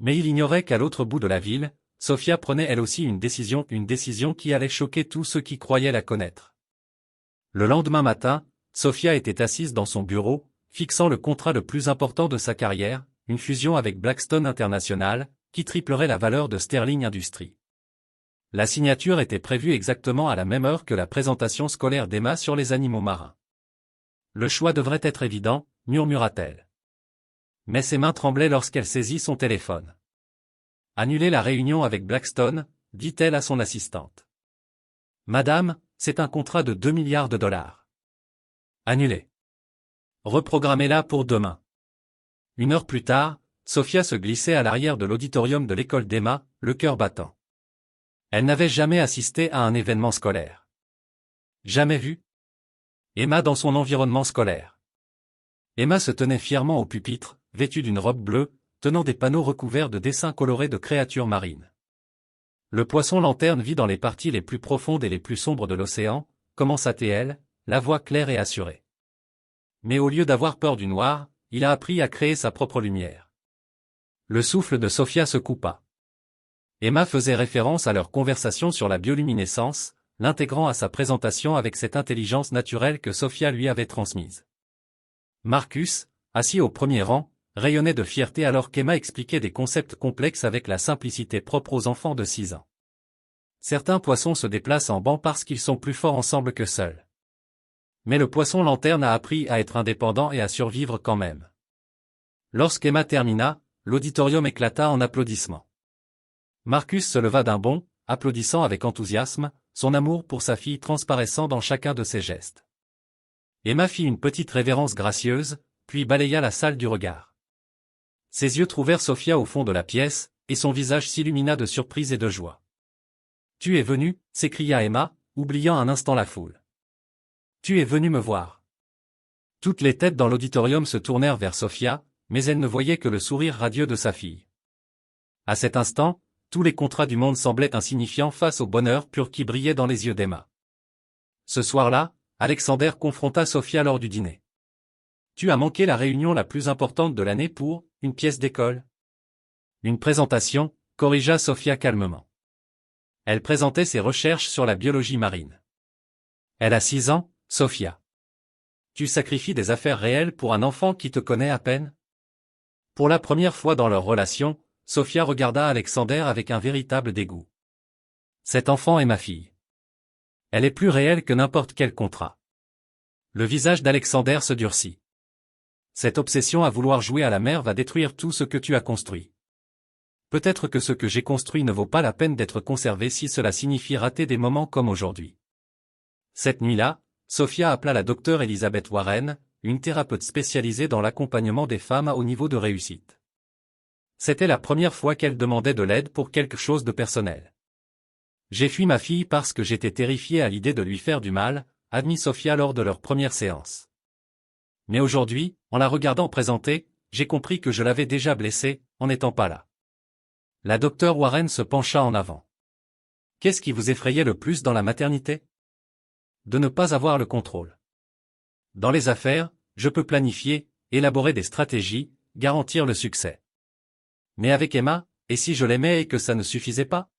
Mais il ignorait qu'à l'autre bout de la ville, Sophia prenait elle aussi une décision qui allait choquer tous ceux qui croyaient la connaître. Le lendemain matin, Sophia était assise dans son bureau, fixant le contrat le plus important de sa carrière, une fusion avec Blackstone International, qui triplerait la valeur de Sterling Industries. La signature était prévue exactement à la même heure que la présentation scolaire d'Emma sur les animaux marins. Le choix devrait être évident, murmura-t-elle. Mais ses mains tremblaient lorsqu'elle saisit son téléphone. Annulez la réunion avec Blackstone, dit-elle à son assistante. Madame, c'est un contrat de 2 milliards de dollars. Annulez. Reprogrammez-la pour demain. 1 heure plus tard, Sophia se glissait à l'arrière de l'auditorium de l'école d'Emma, le cœur battant. Elle n'avait jamais assisté à un événement scolaire. Jamais vu Emma dans son environnement scolaire. Emma se tenait fièrement au pupitre, vêtue d'une robe bleue, tenant des panneaux recouverts de dessins colorés de créatures marines. Le poisson lanterne vit dans les parties les plus profondes et les plus sombres de l'océan, commença-t-elle, la voix claire et assurée. Mais au lieu d'avoir peur du noir, il a appris à créer sa propre lumière. Le souffle de Sophia se coupa. Emma faisait référence à leur conversation sur la bioluminescence, l'intégrant à sa présentation avec cette intelligence naturelle que Sophia lui avait transmise. Marcus, assis au premier rang, rayonnait de fierté alors qu'Emma expliquait des concepts complexes avec la simplicité propre aux enfants de 6 ans. Certains poissons se déplacent en banc parce qu'ils sont plus forts ensemble que seuls. Mais le poisson lanterne a appris à être indépendant et à survivre quand même. Lorsqu'Emma termina, l'auditorium éclata en applaudissements. Marcus se leva d'un bond, applaudissant avec enthousiasme, son amour pour sa fille transparaissant dans chacun de ses gestes. Emma fit une petite révérence gracieuse, puis balaya la salle du regard. Ses yeux trouvèrent Sophia au fond de la pièce, et son visage s'illumina de surprise et de joie. « Tu es venu » s'écria Emma, oubliant un instant la foule. « Tu es venu me voir. » Toutes les têtes dans l'auditorium se tournèrent vers Sophia, mais elle ne voyait que le sourire radieux de sa fille. À cet instant, tous les contrats du monde semblaient insignifiants face au bonheur pur qui brillait dans les yeux d'Emma. Ce soir-là, Alexander confronta Sophia lors du dîner. « Tu as manqué la réunion la plus importante de l'année pour une pièce d'école. » Une présentation, corrigea Sophia calmement. Elle présentait ses recherches sur la biologie marine. Elle a 6 ans, Sophia. Tu sacrifies des affaires réelles pour un enfant qui te connaît à peine? Pour la première fois dans leur relation, Sophia regarda Alexander avec un véritable dégoût. Cet enfant est ma fille. Elle est plus réelle que n'importe quel contrat. Le visage d'Alexander se durcit. Cette obsession à vouloir jouer à la mère va détruire tout ce que tu as construit. Peut-être que ce que j'ai construit ne vaut pas la peine d'être conservé si cela signifie rater des moments comme aujourd'hui. Cette nuit-là, Sophia appela la docteure Elizabeth Warren, une thérapeute spécialisée dans l'accompagnement des femmes à haut niveau de réussite. C'était la première fois qu'elle demandait de l'aide pour quelque chose de personnel. J'ai fui ma fille parce que j'étais terrifiée à l'idée de lui faire du mal, admit Sophia lors de leur première séance. Mais aujourd'hui, en la regardant présenter, j'ai compris que je l'avais déjà blessée, en n'étant pas là. La docteure Warren se pencha en avant. Qu'est-ce qui vous effrayait le plus dans la maternité? De ne pas avoir le contrôle. Dans les affaires, je peux planifier, élaborer des stratégies, garantir le succès. Mais avec Emma, et si je l'aimais et que ça ne suffisait pas?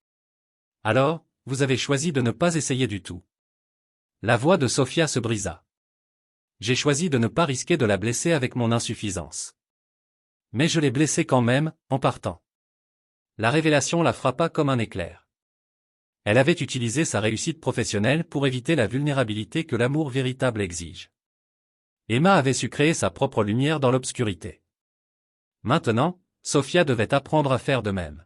Alors, vous avez choisi de ne pas essayer du tout. La voix de Sophia se brisa. J'ai choisi de ne pas risquer de la blesser avec mon insuffisance. Mais je l'ai blessée quand même, en partant. La révélation la frappa comme un éclair. Elle avait utilisé sa réussite professionnelle pour éviter la vulnérabilité que l'amour véritable exige. Emma avait su créer sa propre lumière dans l'obscurité. Maintenant, Sophia devait apprendre à faire de même.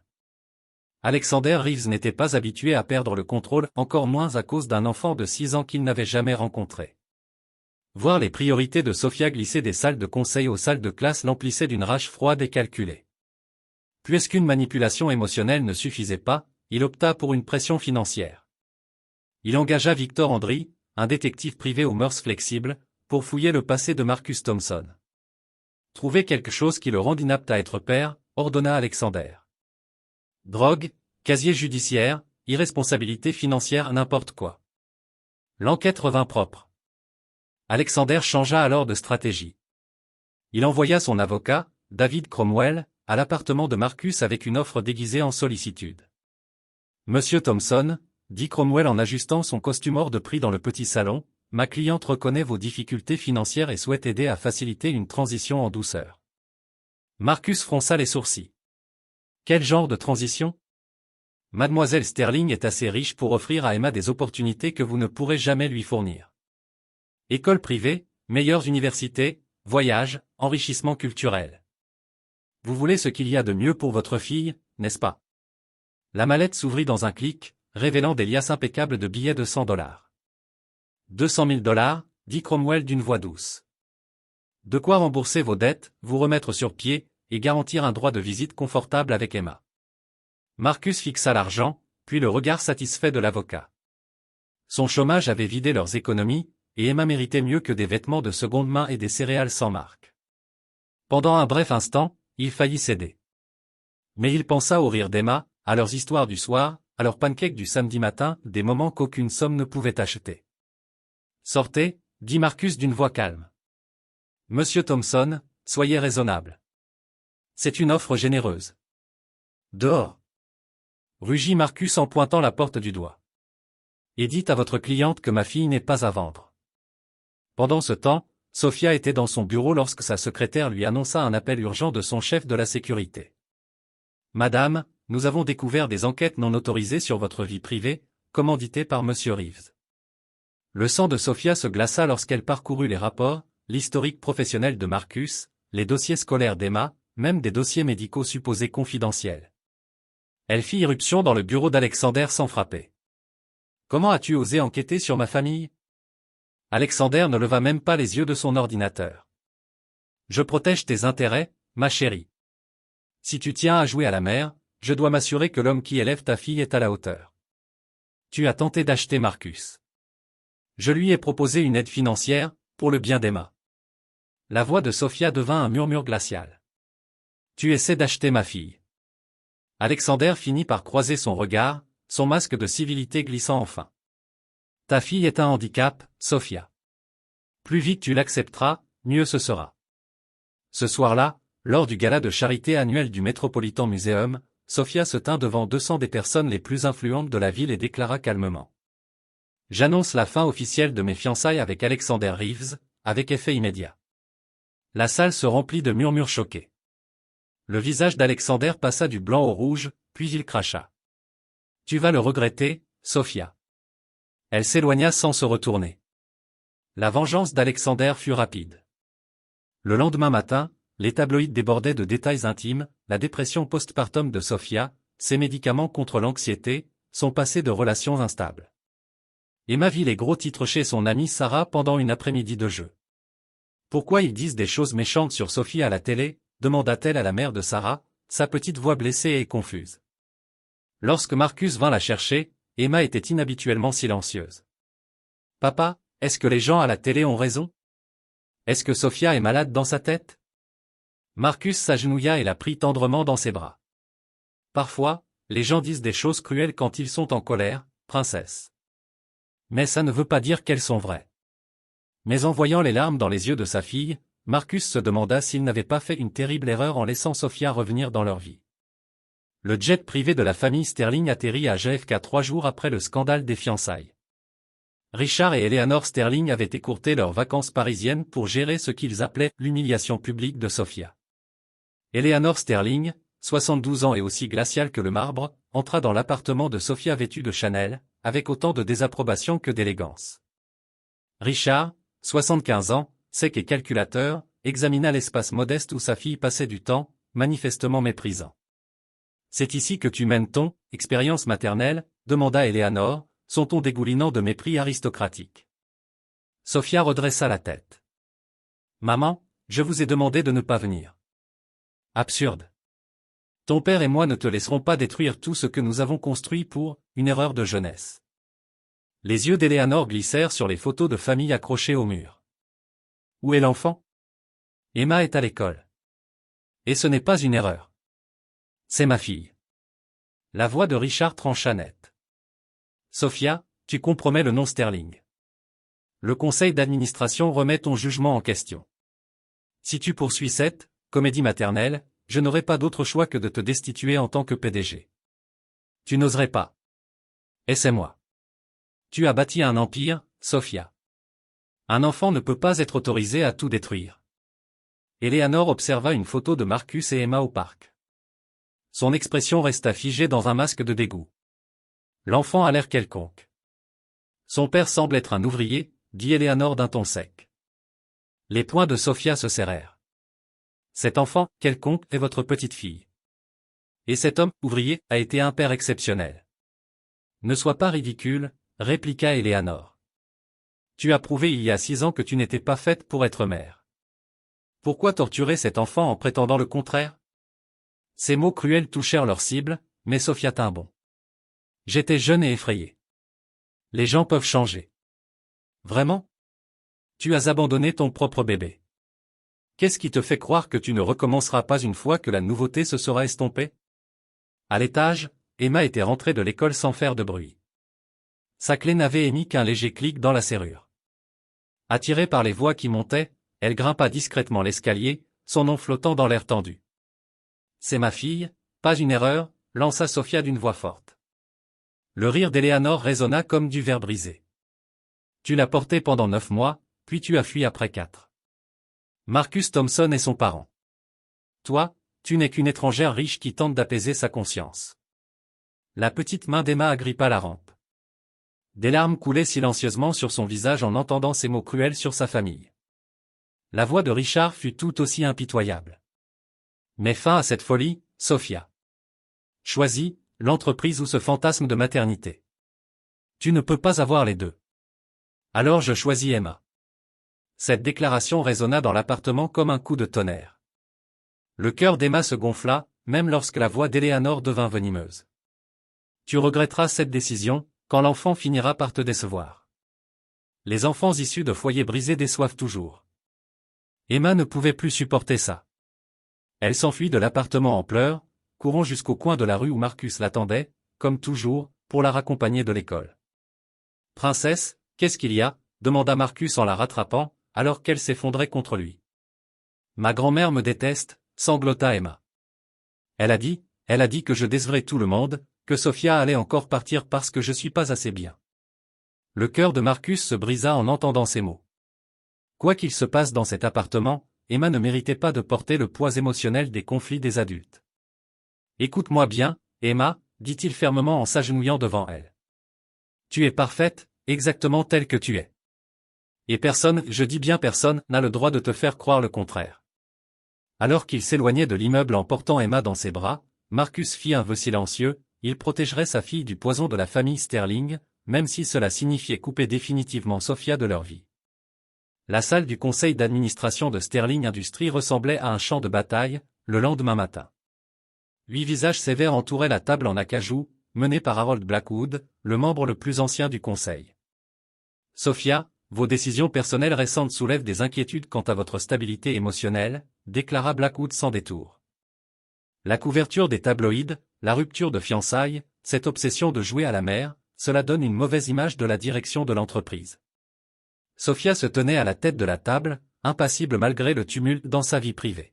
Alexander Reeves n'était pas habitué à perdre le contrôle, encore moins à cause d'un enfant de 6 ans qu'il n'avait jamais rencontré. Voir les priorités de Sophia glisser des salles de conseil aux salles de classe l'emplissait d'une rage froide et calculée. Puisqu'une manipulation émotionnelle ne suffisait pas, il opta pour une pression financière. Il engagea Victor Andry, un détective privé aux mœurs flexibles, pour fouiller le passé de Marcus Thompson. Trouver quelque chose qui le rende inapte à être père, ordonna Alexander. Drogue, casier judiciaire, irresponsabilité financière, n'importe quoi. L'enquête revint propre. Alexander changea alors de stratégie. Il envoya son avocat, David Cromwell, à l'appartement de Marcus avec une offre déguisée en sollicitude. Monsieur Thompson, dit Cromwell en ajustant son costume hors de prix dans le petit salon, ma cliente reconnaît vos difficultés financières et souhaite aider à faciliter une transition en douceur. Marcus fronça les sourcils. Quel genre de transition? Mademoiselle Sterling est assez riche pour offrir à Emma des opportunités que vous ne pourrez jamais lui fournir. École privée, meilleures universités, voyages, enrichissement culturel. Vous voulez ce qu'il y a de mieux pour votre fille, n'est-ce pas? La mallette s'ouvrit dans un clic, révélant des liasses impeccables de billets de $100. 200 000 $, dit Cromwell d'une voix douce. De quoi rembourser vos dettes, vous remettre sur pied, et garantir un droit de visite confortable avec Emma. Marcus fixa l'argent, puis le regard satisfait de l'avocat. Son chômage avait vidé leurs économies, et Emma méritait mieux que des vêtements de seconde main et des céréales sans marque. Pendant un bref instant, il faillit céder. Mais il pensa au rire d'Emma, à leurs histoires du soir, à leurs pancakes du samedi matin, des moments qu'aucune somme ne pouvait acheter. Sortez, dit Marcus d'une voix calme. Monsieur Thompson, soyez raisonnable. C'est une offre généreuse. Dehors. Rugit Marcus en pointant la porte du doigt. Et dites à votre cliente que ma fille n'est pas à vendre. Pendant ce temps, Sophia était dans son bureau lorsque sa secrétaire lui annonça un appel urgent de son chef de la sécurité. Madame, nous avons découvert des enquêtes non autorisées sur votre vie privée, commanditées par Monsieur Reeves. Le sang de Sophia se glaça lorsqu'elle parcourut les rapports, l'historique professionnel de Marcus, les dossiers scolaires d'Emma, même des dossiers médicaux supposés confidentiels. Elle fit irruption dans le bureau d'Alexander sans frapper. Comment as-tu osé enquêter sur ma famille? Alexander ne leva même pas les yeux de son ordinateur. Je protège tes intérêts, ma chérie. Si tu tiens à jouer à la mère, je dois m'assurer que l'homme qui élève ta fille est à la hauteur. Tu as tenté d'acheter Marcus. Je lui ai proposé une aide financière, pour le bien d'Emma. La voix de Sophia devint un murmure glacial. Tu essaies d'acheter ma fille. Alexander finit par croiser son regard, son masque de civilité glissant enfin. Ta fille est un handicap, Sophia. Plus vite tu l'accepteras, mieux ce sera. Ce soir-là, lors du gala de charité annuel du Metropolitan Museum, Sophia se tint devant 200 des personnes les plus influentes de la ville et déclara calmement. J'annonce la fin officielle de mes fiançailles avec Alexander Reeves, avec effet immédiat. La salle se remplit de murmures choqués. Le visage d'Alexander passa du blanc au rouge, puis il cracha. Tu vas le regretter, Sophia. Elle s'éloigna sans se retourner. La vengeance d'Alexander fut rapide. Le lendemain matin, les tabloïds débordaient de détails intimes, la dépression postpartum de Sophia, ses médicaments contre l'anxiété, son passé de relations instables. Emma vit les gros titres chez son amie Sarah pendant une après-midi de jeu. Pourquoi ils disent des choses méchantes sur Sophie à la télé, demanda-t-elle à la mère de Sarah, sa petite voix blessée et confuse. Lorsque Marcus vint la chercher, Emma était inhabituellement silencieuse. Papa, est-ce que les gens à la télé ont raison? Est-ce que Sophia est malade dans sa tête? Marcus s'agenouilla et la prit tendrement dans ses bras. Parfois, les gens disent des choses cruelles quand ils sont en colère, princesse. Mais ça ne veut pas dire qu'elles sont vraies. Mais en voyant les larmes dans les yeux de sa fille, Marcus se demanda s'il n'avait pas fait une terrible erreur en laissant Sophia revenir dans leur vie. Le jet privé de la famille Sterling atterrit à JFK 3 jours après le scandale des fiançailles. Richard et Eleanor Sterling avaient écourté leurs vacances parisiennes pour gérer ce qu'ils appelaient l'humiliation publique de Sophia. Eleanor Sterling, 72 ans et aussi glacial que le marbre, entra dans l'appartement de Sophia vêtue de Chanel, avec autant de désapprobation que d'élégance. Richard, 75 ans, sec et calculateur, examina l'espace modeste où sa fille passait du temps, manifestement méprisant. « C'est ici que tu mènes ton expérience maternelle ?» demanda Éléanore, son ton dégoulinant de mépris aristocratique. Sophia redressa la tête. « Maman, je vous ai demandé de ne pas venir. » Absurde. Ton père et moi ne te laisserons pas détruire tout ce que nous avons construit pour une erreur de jeunesse. Les yeux d'Éléanore glissèrent sur les photos de famille accrochées au mur. Où est l'enfant? Emma est à l'école. Et ce n'est pas une erreur. C'est ma fille. La voix de Richard trancha net. Sophia, tu compromets le nom Sterling. Le conseil d'administration remet ton jugement en question. Si tu poursuis cette comédie maternelle, je n'aurai pas d'autre choix que de te destituer en tant que PDG. Tu n'oserais pas. Essaie-moi. Tu as bâti un empire, Sophia. Un enfant ne peut pas être autorisé à tout détruire. Éléanore observa une photo de Marcus et Emma au parc. Son expression resta figée dans un masque de dégoût. L'enfant a l'air quelconque. Son père semble être un ouvrier, dit Éléanore d'un ton sec. Les poings de Sophia se serrèrent. Cet enfant, quelconque, est votre petite fille. Et cet homme, ouvrier, a été un père exceptionnel. Ne sois pas ridicule, répliqua Éléanore. Tu as prouvé il y a 6 ans que tu n'étais pas faite pour être mère. Pourquoi torturer cet enfant en prétendant le contraire? Ces mots cruels touchèrent leur cible, mais Sophia tint bon. J'étais jeune et effrayée. Les gens peuvent changer. Vraiment? Tu as abandonné ton propre bébé. Qu'est-ce qui te fait croire que tu ne recommenceras pas une fois que la nouveauté se sera estompée? À l'étage, Emma était rentrée de l'école sans faire de bruit. Sa clé n'avait émis qu'un léger clic dans la serrure. Attirée par les voix qui montaient, elle grimpa discrètement l'escalier, son nom flottant dans l'air tendu. C'est ma fille, pas une erreur, lança Sophia d'une voix forte. Le rire d'Éléanore résonna comme du verre brisé. Tu l'as portée pendant 9 mois, puis tu as fui après 4. Marcus Thompson est son parent. Toi, tu n'es qu'une étrangère riche qui tente d'apaiser sa conscience. La petite main d'Emma agrippa la rampe. Des larmes coulaient silencieusement sur son visage en entendant ces mots cruels sur sa famille. La voix de Richard fut tout aussi impitoyable. Mets fin à cette folie, Sophia. Choisis l'entreprise ou ce fantasme de maternité. Tu ne peux pas avoir les deux. Alors je choisis Emma. Cette déclaration résonna dans l'appartement comme un coup de tonnerre. Le cœur d'Emma se gonfla, même lorsque la voix d'Éléanore devint venimeuse. Tu regretteras cette décision, quand l'enfant finira par te décevoir. Les enfants issus de foyers brisés déçoivent toujours. Emma ne pouvait plus supporter ça. Elle s'enfuit de l'appartement en pleurs, courant jusqu'au coin de la rue où Marcus l'attendait, comme toujours, pour la raccompagner de l'école. « Princesse, qu'est-ce qu'il y a ?» demanda Marcus en la rattrapant, alors qu'elle s'effondrait contre lui. « Ma grand-mère me déteste », sanglota Emma. Elle a dit que je décevrais tout le monde, que Sophia allait encore partir parce que je suis pas assez bien. » Le cœur de Marcus se brisa en entendant ces mots. Quoi qu'il se passe dans cet appartement, Emma ne méritait pas de porter le poids émotionnel des conflits des adultes. « Écoute-moi bien, Emma, dit-il fermement en s'agenouillant devant elle. Tu es parfaite, exactement telle que tu es. Et personne, je dis bien personne, n'a le droit de te faire croire le contraire. » Alors qu'il s'éloignait de l'immeuble en portant Emma dans ses bras, Marcus fit un vœu silencieux, il protégerait sa fille du poison de la famille Sterling, même si cela signifiait couper définitivement Sophia de leur vie. La salle du conseil d'administration de Sterling Industries ressemblait à un champ de bataille, le lendemain matin. 8 visages sévères entouraient la table en acajou, menée par Harold Blackwood, le membre le plus ancien du conseil. Sophia, vos décisions personnelles récentes soulèvent des inquiétudes quant à votre stabilité émotionnelle, déclara Blackwood sans détour. La couverture des tabloïds, la rupture de fiançailles, cette obsession de jouer à la mère, cela donne une mauvaise image de la direction de l'entreprise. Sophia se tenait à la tête de la table, impassible malgré le tumulte dans sa vie privée.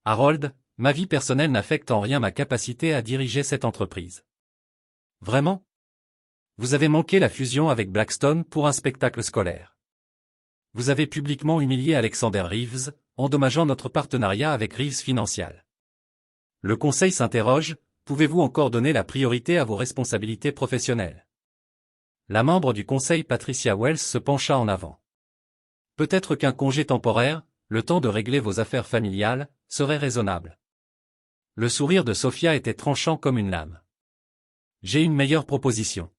Harold, ma vie personnelle n'affecte en rien ma capacité à diriger cette entreprise. Vraiment? Vous avez manqué la fusion avec Blackstone pour un spectacle scolaire. Vous avez publiquement humilié Alexander Reeves, endommageant notre partenariat avec Reeves Financial. Le conseil s'interroge, pouvez-vous encore donner la priorité à vos responsabilités professionnelles? La membre du conseil Patricia Wells se pencha en avant. Peut-être qu'un congé temporaire, le temps de régler vos affaires familiales, serait raisonnable. Le sourire de Sophia était tranchant comme une lame. J'ai une meilleure proposition.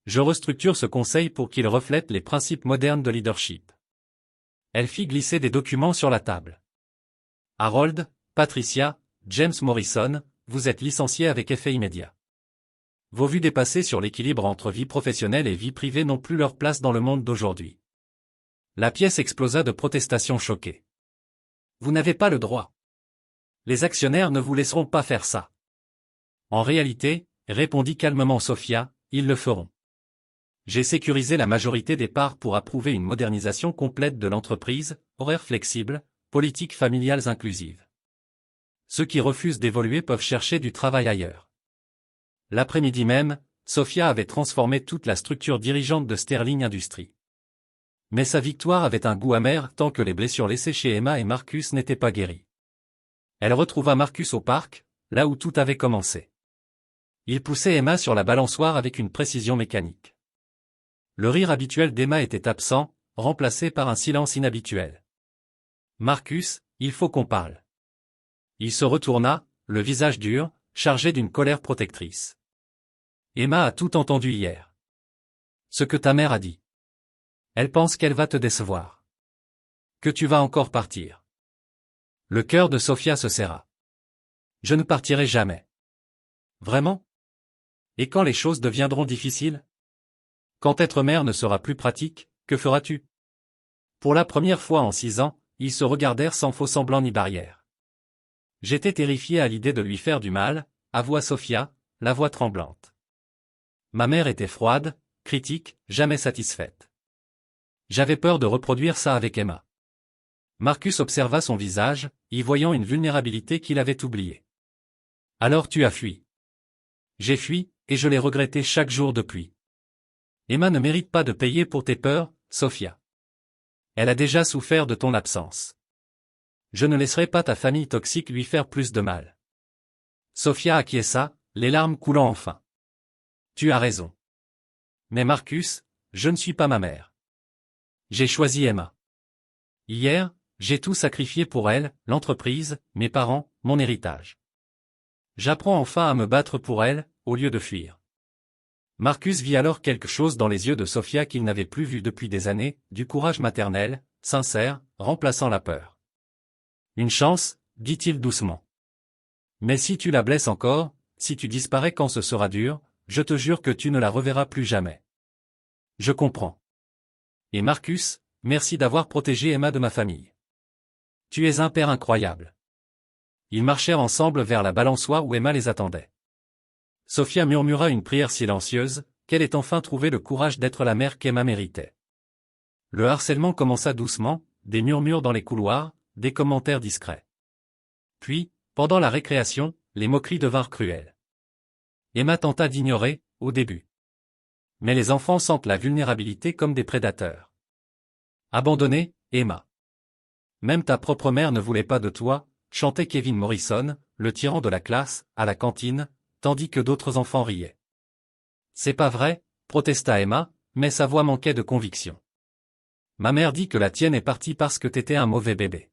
Je restructure ce conseil pour qu'il reflète les principes modernes de leadership. Elle fit glisser des documents sur la table. Harold, Patricia, James Morrison, vous êtes licenciés avec effet immédiat. Vos vues dépassées sur l'équilibre entre vie professionnelle et vie privée n'ont plus leur place dans le monde d'aujourd'hui. La pièce explosa de protestations choquées. Vous n'avez pas le droit. Les actionnaires ne vous laisseront pas faire ça. En réalité, répondit calmement Sophia, ils le feront. J'ai sécurisé la majorité des parts pour approuver une modernisation complète de l'entreprise, horaires flexibles, politiques familiales inclusives. Ceux qui refusent d'évoluer peuvent chercher du travail ailleurs. L'après-midi même, Sophia avait transformé toute la structure dirigeante de Sterling Industries. Mais sa victoire avait un goût amer tant que les blessures laissées chez Emma et Marcus n'étaient pas guéries. Elle retrouva Marcus au parc, là où tout avait commencé. Il poussait Emma sur la balançoire avec une précision mécanique. Le rire habituel d'Emma était absent, remplacé par un silence inhabituel. Marcus, il faut qu'on parle. Il se retourna, le visage dur, chargé d'une colère protectrice. Emma a tout entendu hier. Ce que ta mère a dit. Elle pense qu'elle va te décevoir. Que tu vas encore partir. Le cœur de Sophia se serra. Je ne partirai jamais. Vraiment? Et quand les choses deviendront difficiles? Quand être mère ne sera plus pratique, que feras-tu? Pour la première fois en 6 ans, ils se regardèrent sans faux semblant ni barrière. J'étais terrifié à l'idée de lui faire du mal, avoua Sophia, la voix tremblante. Ma mère était froide, critique, jamais satisfaite. J'avais peur de reproduire ça avec Emma. Marcus observa son visage, y voyant une vulnérabilité qu'il avait oubliée. Alors tu as fui. J'ai fui, et je l'ai regretté chaque jour depuis. Emma ne mérite pas de payer pour tes peurs, Sophia. Elle a déjà souffert de ton absence. Je ne laisserai pas ta famille toxique lui faire plus de mal. Sophia acquiesça, les larmes coulant enfin. Tu as raison. Mais Marcus, je ne suis pas ma mère. J'ai choisi Emma. Hier, j'ai tout sacrifié pour elle, l'entreprise, mes parents, mon héritage. J'apprends enfin à me battre pour elle, au lieu de fuir. Marcus vit alors quelque chose dans les yeux de Sophia qu'il n'avait plus vu depuis des années, du courage maternel, sincère, remplaçant la peur. Une chance, dit-il doucement. Mais si tu la blesses encore, si tu disparais quand ce sera dur, je te jure que tu ne la reverras plus jamais. Je comprends. Et Marcus, merci d'avoir protégé Emma de ma famille. Tu es un père incroyable. Ils marchèrent ensemble vers la balançoire où Emma les attendait. Sophia murmura une prière silencieuse, qu'elle ait enfin trouvé le courage d'être la mère qu'Emma méritait. Le harcèlement commença doucement, des murmures dans les couloirs, des commentaires discrets. Puis, pendant la récréation, les moqueries devinrent cruelles. Emma tenta d'ignorer, au début. Mais les enfants sentent la vulnérabilité comme des prédateurs. Abandonnée, Emma. Même ta propre mère ne voulait pas de toi, chantait Kevin Morrison, le tyran de la classe, à la cantine, tandis que d'autres enfants riaient. C'est pas vrai, protesta Emma, mais sa voix manquait de conviction. Ma mère dit que la tienne est partie parce que t'étais un mauvais bébé.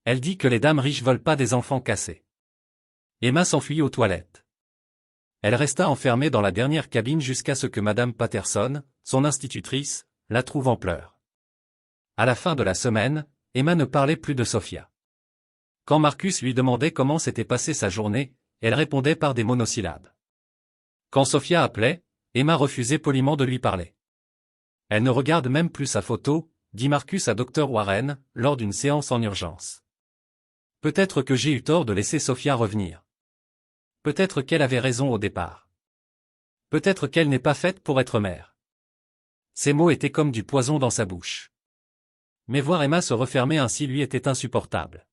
Elle dit que les dames riches veulent pas des enfants cassés. Emma s'enfuit aux toilettes. Elle resta enfermée dans la dernière cabine jusqu'à ce que Madame Patterson, son institutrice, la trouve en pleurs. À la fin de la semaine, Emma ne parlait plus de Sophia. Quand Marcus lui demandait comment s'était passée sa journée, elle répondait par des monosyllabes. Quand Sophia appelait, Emma refusait poliment de lui parler. Elle ne regarde même plus sa photo, dit Marcus à Dr Warren, lors d'une séance en urgence. Peut-être que j'ai eu tort de laisser Sophia revenir. Peut-être qu'elle avait raison au départ. Peut-être qu'elle n'est pas faite pour être mère. Ces mots étaient comme du poison dans sa bouche. Mais voir Emma se refermer ainsi lui était insupportable.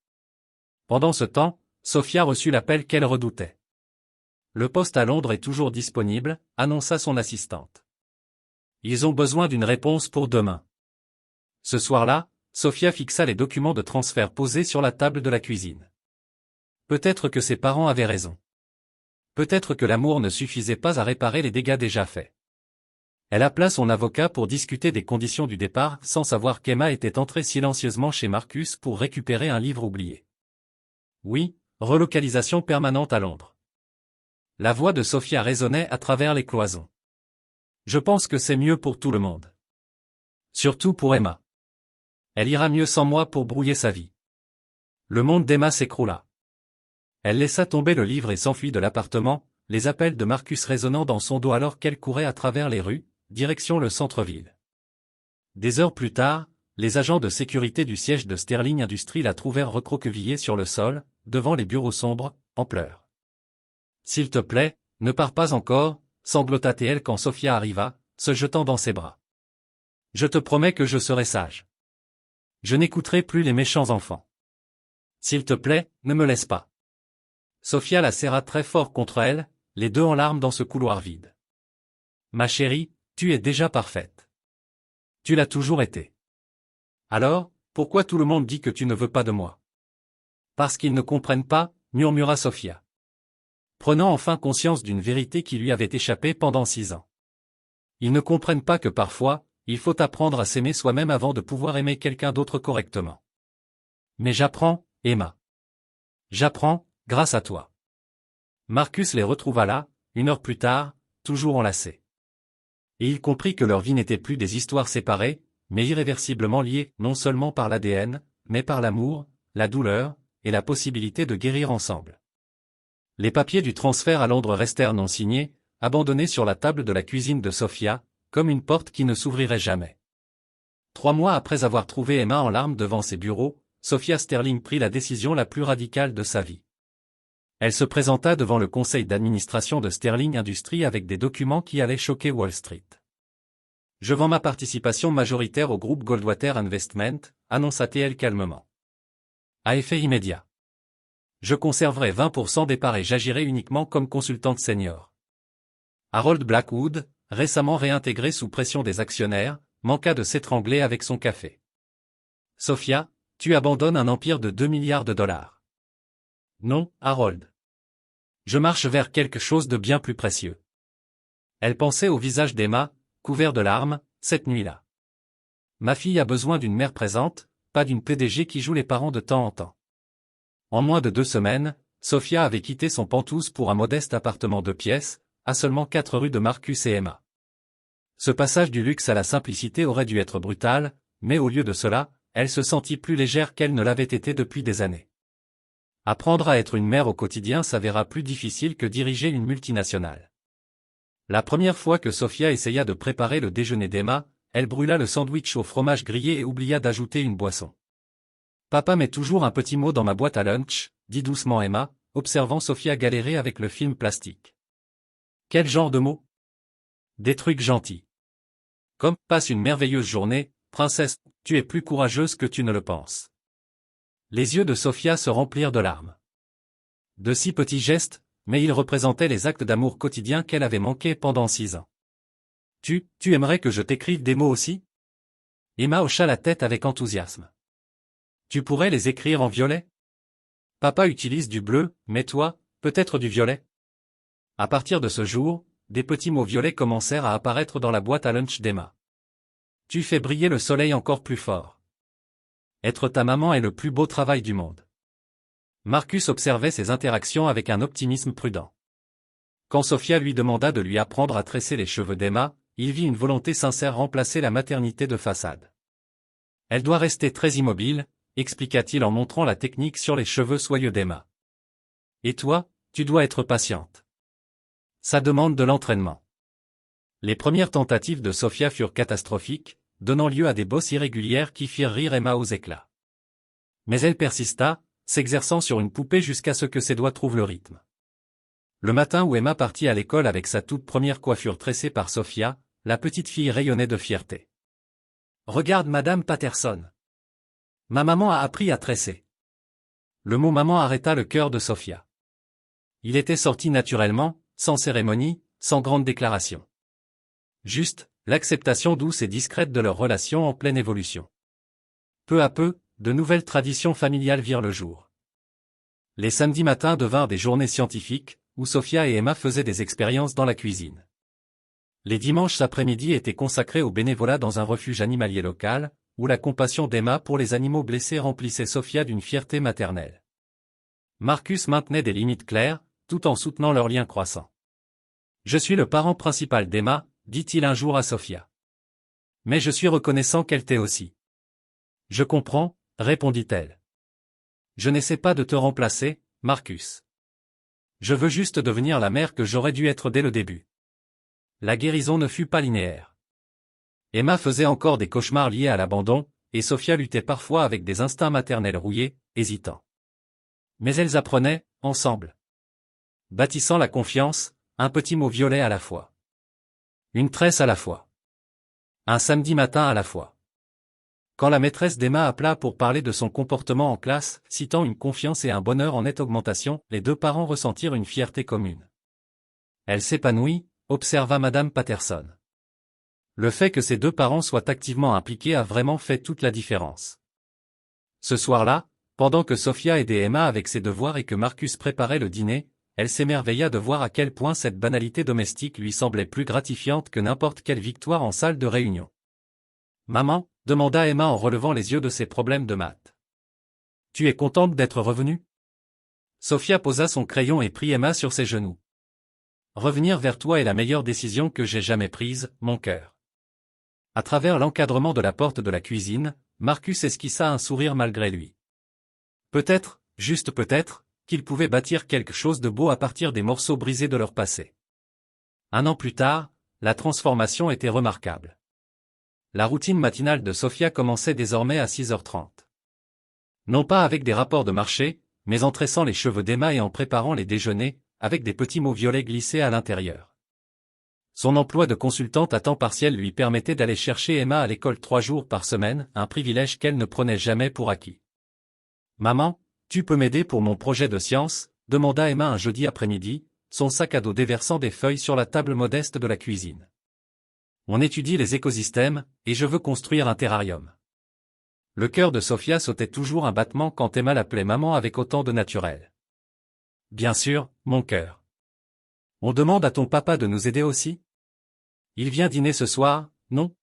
Pendant ce temps, Sophia reçut l'appel qu'elle redoutait. Le poste à Londres est toujours disponible, annonça son assistante. Ils ont besoin d'une réponse pour demain. Ce soir-là, Sophia fixa les documents de transfert posés sur la table de la cuisine. Peut-être que ses parents avaient raison. Peut-être que l'amour ne suffisait pas à réparer les dégâts déjà faits. Elle appela son avocat pour discuter des conditions du départ, sans savoir qu'Emma était entrée silencieusement chez Marcus pour récupérer un livre oublié. Oui, relocalisation permanente à Londres. La voix de Sophia résonnait à travers les cloisons. Je pense que c'est mieux pour tout le monde. Surtout pour Emma. Elle ira mieux sans moi pour brouiller sa vie. Le monde d'Emma s'écroula. Elle laissa tomber le livre et s'enfuit de l'appartement, les appels de Marcus résonnant dans son dos alors qu'elle courait à travers les rues, direction le centre-ville. Des heures plus tard, les agents de sécurité du siège de Sterling Industries la trouvèrent recroquevillée sur le sol, devant les bureaux sombres, en pleurs. « S'il te plaît, ne pars pas encore », sanglota-t-elle quand Sophia arriva, se jetant dans ses bras. « Je te promets que je serai sage. Je n'écouterai plus les méchants enfants. S'il te plaît, ne me laisse pas. » Sophia la serra très fort contre elle, les deux en larmes dans ce couloir vide. « Ma chérie, tu es déjà parfaite. Tu l'as toujours été. Alors, pourquoi tout le monde dit que tu ne veux pas de moi? Parce qu'ils ne comprennent pas, murmura Sophia. Prenant enfin conscience d'une vérité qui lui avait échappé pendant 6 ans. Ils ne comprennent pas que parfois, il faut apprendre à s'aimer soi-même avant de pouvoir aimer quelqu'un d'autre correctement. Mais j'apprends, Emma. J'apprends, grâce à toi. Marcus les retrouva là, 1 heure plus tard, toujours enlacés. Et il comprit que leur vie n'était plus des histoires séparées, mais irréversiblement liées, non seulement par l'ADN, mais par l'amour, la douleur, et la possibilité de guérir ensemble. Les papiers du transfert à Londres restèrent non signés, abandonnés sur la table de la cuisine de Sophia, comme une porte qui ne s'ouvrirait jamais. 3 mois après avoir trouvé Emma en larmes devant ses bureaux, Sophia Sterling prit la décision la plus radicale de sa vie. Elle se présenta devant le conseil d'administration de Sterling Industries avec des documents qui allaient choquer Wall Street. « Je vends ma participation majoritaire au groupe Goldwater Investment », annonça-t-elle calmement. À effet immédiat. Je conserverai 20% des parts et j'agirai uniquement comme consultante senior. Harold Blackwood, récemment réintégré sous pression des actionnaires, manqua de s'étrangler avec son café. Sophia, tu abandonnes un empire de 2 milliards de dollars. Non, Harold. Je marche vers quelque chose de bien plus précieux. Elle pensait au visage d'Emma, couvert de larmes, cette nuit-là. Ma fille a besoin d'une mère présente, pas d'une PDG qui joue les parents de temps en temps. En moins de 2 semaines, Sophia avait quitté son Penthouse pour un modeste appartement 2 pièces, à seulement 4 rues de Marcus et Emma. Ce passage du luxe à la simplicité aurait dû être brutal, mais au lieu de cela, elle se sentit plus légère qu'elle ne l'avait été depuis des années. Apprendre à être une mère au quotidien s'avéra plus difficile que diriger une multinationale. La première fois que Sophia essaya de préparer le déjeuner d'Emma, elle brûla le sandwich au fromage grillé et oublia d'ajouter une boisson. « Papa met toujours un petit mot dans ma boîte à lunch », dit doucement Emma, observant Sophia galérer avec le film plastique. « Quel genre de mots ? » ?»« Des trucs gentils. Comme « Passe une merveilleuse journée, princesse, tu es plus courageuse que tu ne le penses. » Les yeux de Sophia se remplirent de larmes. De si petits gestes, mais ils représentaient les actes d'amour quotidiens qu'elle avait manqués pendant 6 ans. « Tu aimerais que je t'écrive des mots aussi ?» Emma hocha la tête avec enthousiasme. « Tu pourrais les écrire en violet ? Papa utilise du bleu, mais toi, peut-être du violet ?» À partir de ce jour, des petits mots violets commencèrent à apparaître dans la boîte à lunch d'Emma. « Tu fais briller le soleil encore plus fort. Être ta maman est le plus beau travail du monde. » Marcus observait ces interactions avec un optimisme prudent. Quand Sophia lui demanda de lui apprendre à tresser les cheveux d'Emma, il vit une volonté sincère remplacer la maternité de façade. « Elle doit rester très immobile », expliqua-t-il en montrant la technique sur les cheveux soyeux d'Emma. « Et toi, tu dois être patiente. Ça demande de l'entraînement. » Les premières tentatives de Sophia furent catastrophiques, donnant lieu à des bosses irrégulières qui firent rire Emma aux éclats. Mais elle persista, s'exerçant sur une poupée jusqu'à ce que ses doigts trouvent le rythme. Le matin où Emma partit à l'école avec sa toute première coiffure tressée par Sophia, la petite fille rayonnait de fierté. « Regarde Madame Patterson. Ma maman a appris à tresser. » Le mot maman arrêta le cœur de Sophia. Il était sorti naturellement, sans cérémonie, sans grande déclaration. Juste, l'acceptation douce et discrète de leur relation en pleine évolution. Peu à peu, de nouvelles traditions familiales virent le jour. Les samedis matins devinrent des journées scientifiques, où Sophia et Emma faisaient des expériences dans la cuisine. Les dimanches après-midi étaient consacrés au bénévolat dans un refuge animalier local, où la compassion d'Emma pour les animaux blessés remplissait Sophia d'une fierté maternelle. Marcus maintenait des limites claires, tout en soutenant leur lien croissant. « Je suis le parent principal d'Emma », dit-il un jour à Sophia. « Mais je suis reconnaissant qu'elle t'ait aussi. »« Je comprends », répondit-elle. « Je n'essaie pas de te remplacer, Marcus. Je veux juste devenir la mère que j'aurais dû être dès le début. » La guérison ne fut pas linéaire. Emma faisait encore des cauchemars liés à l'abandon, et Sophia luttait parfois avec des instincts maternels rouillés, hésitants. Mais elles apprenaient, ensemble. Bâtissant la confiance, un petit mot violet à la fois. Une tresse à la fois. Un samedi matin à la fois. Quand la maîtresse d'Emma appela pour parler de son comportement en classe, citant une confiance et un bonheur en nette augmentation, les deux parents ressentirent une fierté commune. Elle s'épanouit, observa Madame Patterson. Le fait que ces deux parents soient activement impliqués a vraiment fait toute la différence. Ce soir-là, pendant que Sophia aidait Emma avec ses devoirs et que Marcus préparait le dîner, elle s'émerveilla de voir à quel point cette banalité domestique lui semblait plus gratifiante que n'importe quelle victoire en salle de réunion. « Maman ?» demanda Emma en relevant les yeux de ses problèmes de maths. « Tu es contente d'être revenue ?» Sophia posa son crayon et prit Emma sur ses genoux. « Revenir vers toi est la meilleure décision que j'ai jamais prise, mon cœur. » À travers l'encadrement de la porte de la cuisine, Marcus esquissa un sourire malgré lui. Peut-être, juste peut-être, qu'ils pouvaient bâtir quelque chose de beau à partir des morceaux brisés de leur passé. Un an plus tard, la transformation était remarquable. La routine matinale de Sophia commençait désormais à 6h30. Non pas avec des rapports de marché, mais en tressant les cheveux d'Emma et en préparant les déjeuners, avec des petits mots violets glissés à l'intérieur. Son emploi de consultante à temps partiel lui permettait d'aller chercher Emma à l'école 3 jours par semaine, un privilège qu'elle ne prenait jamais pour acquis. « Maman, tu peux m'aider pour mon projet de science ?» demanda Emma un jeudi après-midi, son sac à dos déversant des feuilles sur la table modeste de la cuisine. « On étudie les écosystèmes, et je veux construire un terrarium. » Le cœur de Sophia sautait toujours un battement quand Emma l'appelait maman avec autant de naturel. « Bien sûr, mon cœur. On demande à ton papa de nous aider aussi ? Il vient dîner ce soir, non ?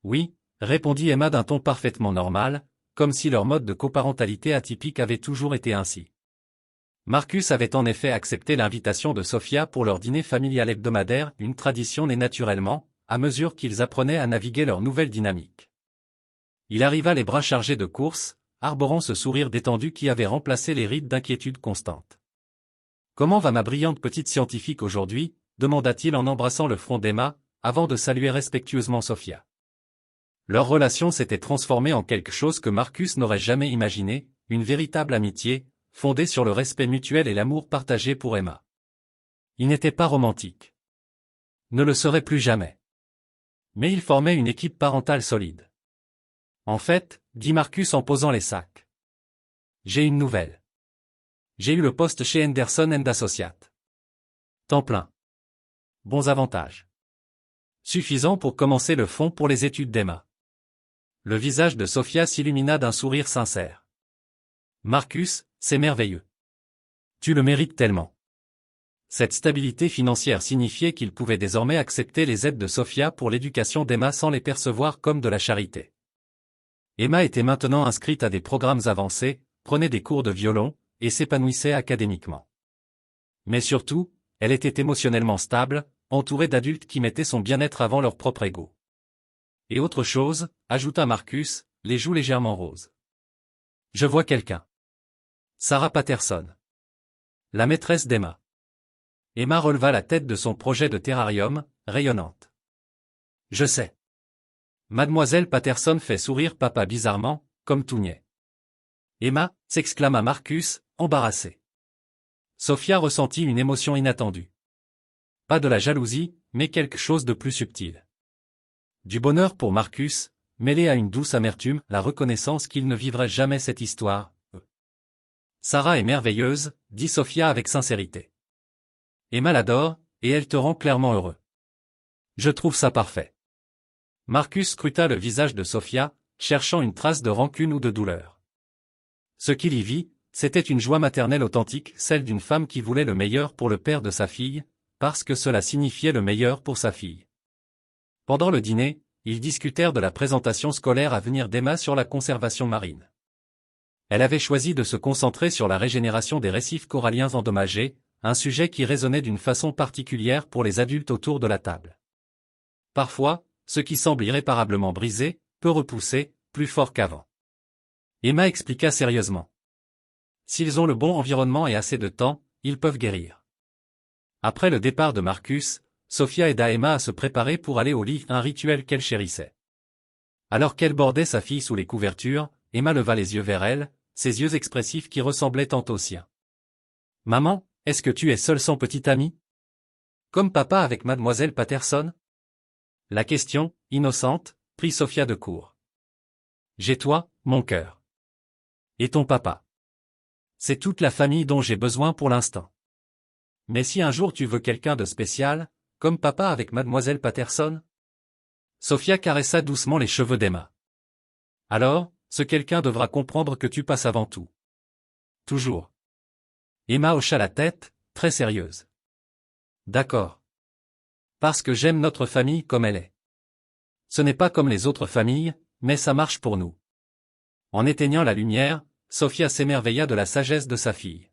Oui, répondit Emma d'un ton parfaitement normal, comme si leur mode de coparentalité atypique avait toujours été ainsi. Marcus avait en effet accepté l'invitation de Sophia pour leur dîner familial hebdomadaire, une tradition née naturellement, à mesure qu'ils apprenaient à naviguer leur nouvelle dynamique. Il arriva les bras chargés de courses, arborant ce sourire détendu qui avait remplacé les rides d'inquiétude constante. « Comment va ma brillante petite scientifique aujourd'hui ?» demanda-t-il en embrassant le front d'Emma, avant de saluer respectueusement Sophia. Leur relation s'était transformée en quelque chose que Marcus n'aurait jamais imaginé, une véritable amitié, fondée sur le respect mutuel et l'amour partagé pour Emma. Il n'était pas romantique. Ne le serait plus jamais. Mais il formait une équipe parentale solide. En fait, dit Marcus en posant les sacs. J'ai une nouvelle. J'ai eu le poste chez Henderson & Associates. Temps plein. Bons avantages. Suffisant pour commencer le fonds pour les études d'Emma. Le visage de Sophia s'illumina d'un sourire sincère. Marcus, c'est merveilleux. Tu le mérites tellement. Cette stabilité financière signifiait qu'il pouvait désormais accepter les aides de Sophia pour l'éducation d'Emma sans les percevoir comme de la charité. Emma était maintenant inscrite à des programmes avancés, prenait des cours de violon, et s'épanouissait académiquement. Mais surtout, elle était émotionnellement stable, entourée d'adultes qui mettaient son bien-être avant leur propre ego. Et autre chose, ajouta Marcus, les joues légèrement roses. Je vois quelqu'un. Sarah Patterson. La maîtresse d'Emma. Emma releva la tête de son projet de terrarium, rayonnante. Je sais. Mademoiselle Patterson fait sourire papa bizarrement, comme tout niais. Emma, s'exclama Marcus, embarrassé. Sophia ressentit une émotion inattendue. Pas de la jalousie, mais quelque chose de plus subtil. Du bonheur pour Marcus, mêlé à une douce amertume, la reconnaissance qu'il ne vivrait jamais cette histoire. Sarah est merveilleuse, dit Sophia avec sincérité. Emma l'adore, et elle te rend clairement heureux. Je trouve ça parfait. Marcus scruta le visage de Sophia, cherchant une trace de rancune ou de douleur. Ce qu'il y vit, c'était une joie maternelle authentique, celle d'une femme qui voulait le meilleur pour le père de sa fille, parce que cela signifiait le meilleur pour sa fille. Pendant le dîner, ils discutèrent de la présentation scolaire à venir d'Emma sur la conservation marine. Elle avait choisi de se concentrer sur la régénération des récifs coralliens endommagés, un sujet qui résonnait d'une façon particulière pour les adultes autour de la table. Parfois, ce qui semble irréparablement brisé, peut repousser, plus fort qu'avant. Emma expliqua sérieusement. S'ils ont le bon environnement et assez de temps, ils peuvent guérir. Après le départ de Marcus, Sophia aida Emma à se préparer pour aller au lit, un rituel qu'elle chérissait. Alors qu'elle bordait sa fille sous les couvertures, Emma leva les yeux vers elle, ses yeux expressifs qui ressemblaient tant aux siens. « Maman, est-ce que tu es seule sans petite amie? Comme papa avec mademoiselle Patterson ?» La question, innocente, prit Sophia de court. « J'ai toi, mon cœur. Et ton papa. C'est toute la famille dont j'ai besoin pour l'instant. Mais si un jour tu veux quelqu'un de spécial, comme papa avec mademoiselle Patterson ?» Sophia caressa doucement les cheveux d'Emma. « Alors, ce quelqu'un devra comprendre que tu passes avant tout. Toujours. » Emma hocha la tête, très sérieuse. « D'accord. Parce que j'aime notre famille comme elle est. Ce n'est pas comme les autres familles, mais ça marche pour nous. » En éteignant la lumière, Sophia s'émerveilla de la sagesse de sa fille.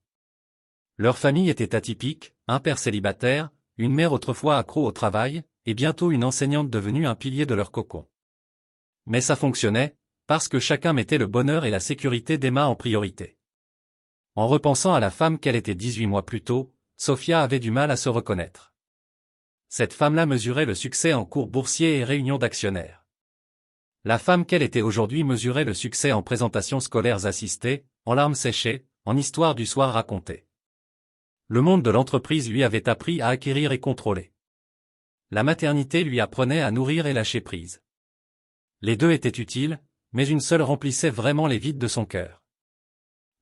Leur famille était atypique, un père célibataire, une mère autrefois accro au travail, et bientôt une enseignante devenue un pilier de leur cocon. Mais ça fonctionnait, parce que chacun mettait le bonheur et la sécurité d'Emma en priorité. En repensant à la femme qu'elle était 18 mois plus tôt, Sophia avait du mal à se reconnaître. Cette femme-là mesurait le succès en cours boursiers et réunions d'actionnaires. La femme qu'elle était aujourd'hui mesurait le succès en présentations scolaires assistées, en larmes séchées, en histoires du soir racontées. Le monde de l'entreprise lui avait appris à acquérir et contrôler. La maternité lui apprenait à nourrir et lâcher prise. Les deux étaient utiles, mais une seule remplissait vraiment les vides de son cœur.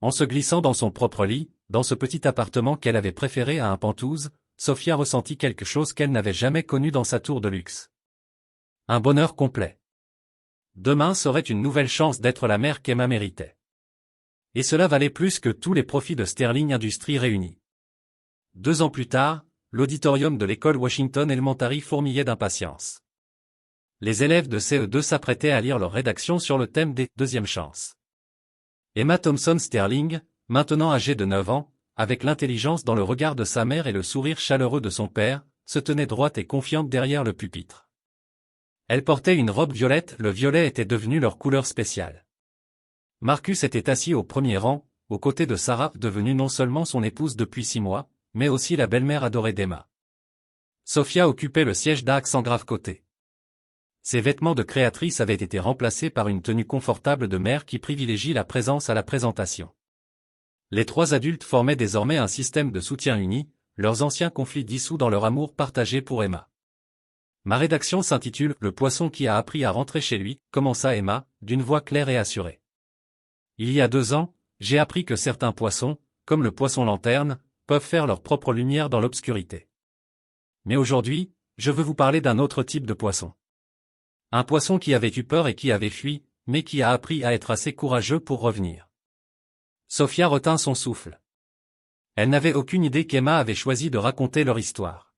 En se glissant dans son propre lit, dans ce petit appartement qu'elle avait préféré à un Penthouse, Sophia ressentit quelque chose qu'elle n'avait jamais connu dans sa tour de luxe. Un bonheur complet. Demain serait une nouvelle chance d'être la mère qu'Emma méritait. Et cela valait plus que tous les profits de Sterling Industries réunis. 2 ans plus tard, l'auditorium de l'école Washington Elementary fourmillait d'impatience. Les élèves de CE2 s'apprêtaient à lire leur rédaction sur le thème des « deuxièmes chances ». Emma Thompson Sterling, maintenant âgée de 9 ans, avec l'intelligence dans le regard de sa mère et le sourire chaleureux de son père, se tenait droite et confiante derrière le pupitre. Elle portait une robe violette, le violet était devenu leur couleur spéciale. Marcus était assis au premier rang, aux côtés de Sarah, devenue non seulement son épouse depuis 6 mois, mais aussi la belle-mère adorée d'Emma. Sophia occupait le siège d'Axe en grave côté. Ses vêtements de créatrice avaient été remplacés par une tenue confortable de mère qui privilégie la présence à la présentation. Les 3 adultes formaient désormais un système de soutien uni, leurs anciens conflits dissous dans leur amour partagé pour Emma. Ma rédaction s'intitule « Le poisson qui a appris à rentrer chez lui », commença Emma, d'une voix claire et assurée. Il y a 2 ans, j'ai appris que certains poissons, comme le poisson lanterne, peuvent faire leur propre lumière dans l'obscurité. Mais aujourd'hui, je veux vous parler d'un autre type de poisson. Un poisson qui avait eu peur et qui avait fui, mais qui a appris à être assez courageux pour revenir. Sophia retint son souffle. Elle n'avait aucune idée qu'Emma avait choisi de raconter leur histoire.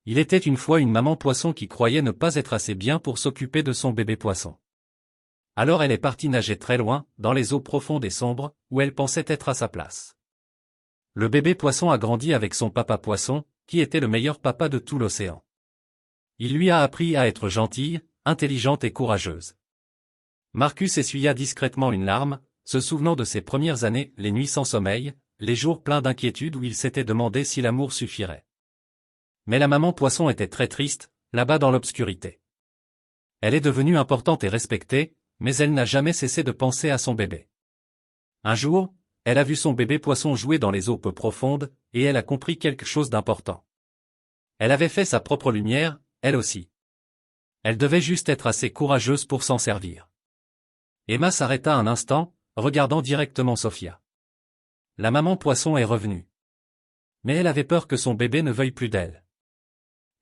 Il était une fois une maman poisson qui croyait ne pas être assez bien pour s'occuper de son bébé poisson. Alors elle est partie nager très loin, dans les eaux profondes et sombres, où elle pensait être à sa place. Le bébé poisson a grandi avec son papa poisson, qui était le meilleur papa de tout l'océan. Il lui a appris à être gentille, intelligente et courageuse. Marcus essuya discrètement une larme, se souvenant de ses premières années, les nuits sans sommeil, les jours pleins d'inquiétude où il s'était demandé si l'amour suffirait. Mais la maman poisson était très triste, là-bas dans l'obscurité. Elle est devenue importante et respectée, mais elle n'a jamais cessé de penser à son bébé. Un jour, elle a vu son bébé poisson jouer dans les eaux peu profondes, et elle a compris quelque chose d'important. Elle avait fait sa propre lumière, elle aussi. Elle devait juste être assez courageuse pour s'en servir. Emma s'arrêta un instant, regardant directement Sophia. La maman poisson est revenue. Mais elle avait peur que son bébé ne veuille plus d'elle.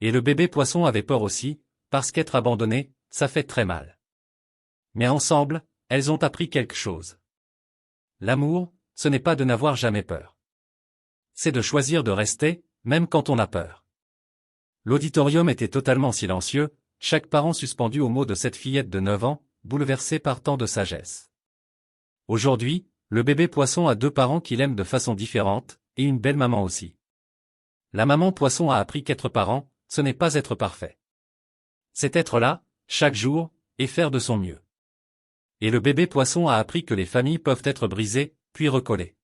Et le bébé poisson avait peur aussi, parce qu'être abandonné, ça fait très mal. Mais ensemble, elles ont appris quelque chose. L'amour, ce n'est pas de n'avoir jamais peur. C'est de choisir de rester, même quand on a peur. L'auditorium était totalement silencieux, chaque parent suspendu aux mots de cette fillette de 9 ans, bouleversée par tant de sagesse. Aujourd'hui, le bébé poisson a 2 parents qui l'aiment de façon différente, et une belle maman aussi. La maman poisson a appris qu'être parent, ce n'est pas être parfait. C'est être là, chaque jour, et faire de son mieux. Et le bébé poisson a appris que les familles peuvent être brisées, puis recollées.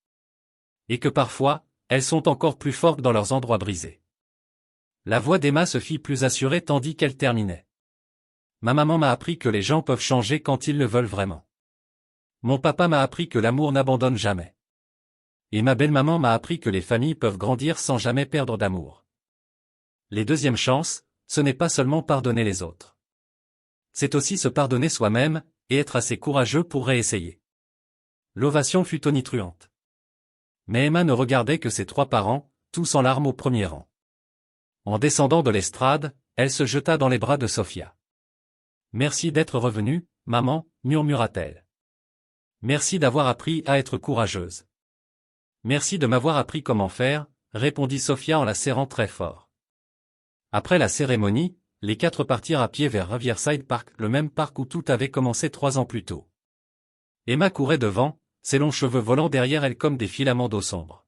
Et que parfois, elles sont encore plus fortes dans leurs endroits brisés. La voix d'Emma se fit plus assurée tandis qu'elle terminait. Ma maman m'a appris que les gens peuvent changer quand ils le veulent vraiment. Mon papa m'a appris que l'amour n'abandonne jamais. Et ma belle-maman m'a appris que les familles peuvent grandir sans jamais perdre d'amour. Les deuxièmes chances, ce n'est pas seulement pardonner les autres. C'est aussi se pardonner soi-même, et être assez courageux pour réessayer. L'ovation fut tonitruante. Mais Emma ne regardait que ses 3 parents, tous en larmes au premier rang. En descendant de l'estrade, elle se jeta dans les bras de Sofia. « Merci d'être revenue, maman, murmura-t-elle. Merci d'avoir appris à être courageuse. Merci de m'avoir appris comment faire, répondit Sofia en la serrant très fort. Après la cérémonie, les 4 partirent à pied vers Riverside Park, le même parc où tout avait commencé 3 ans plus tôt. Emma courait devant, ses longs cheveux volant derrière elle comme des filaments d'eau sombre.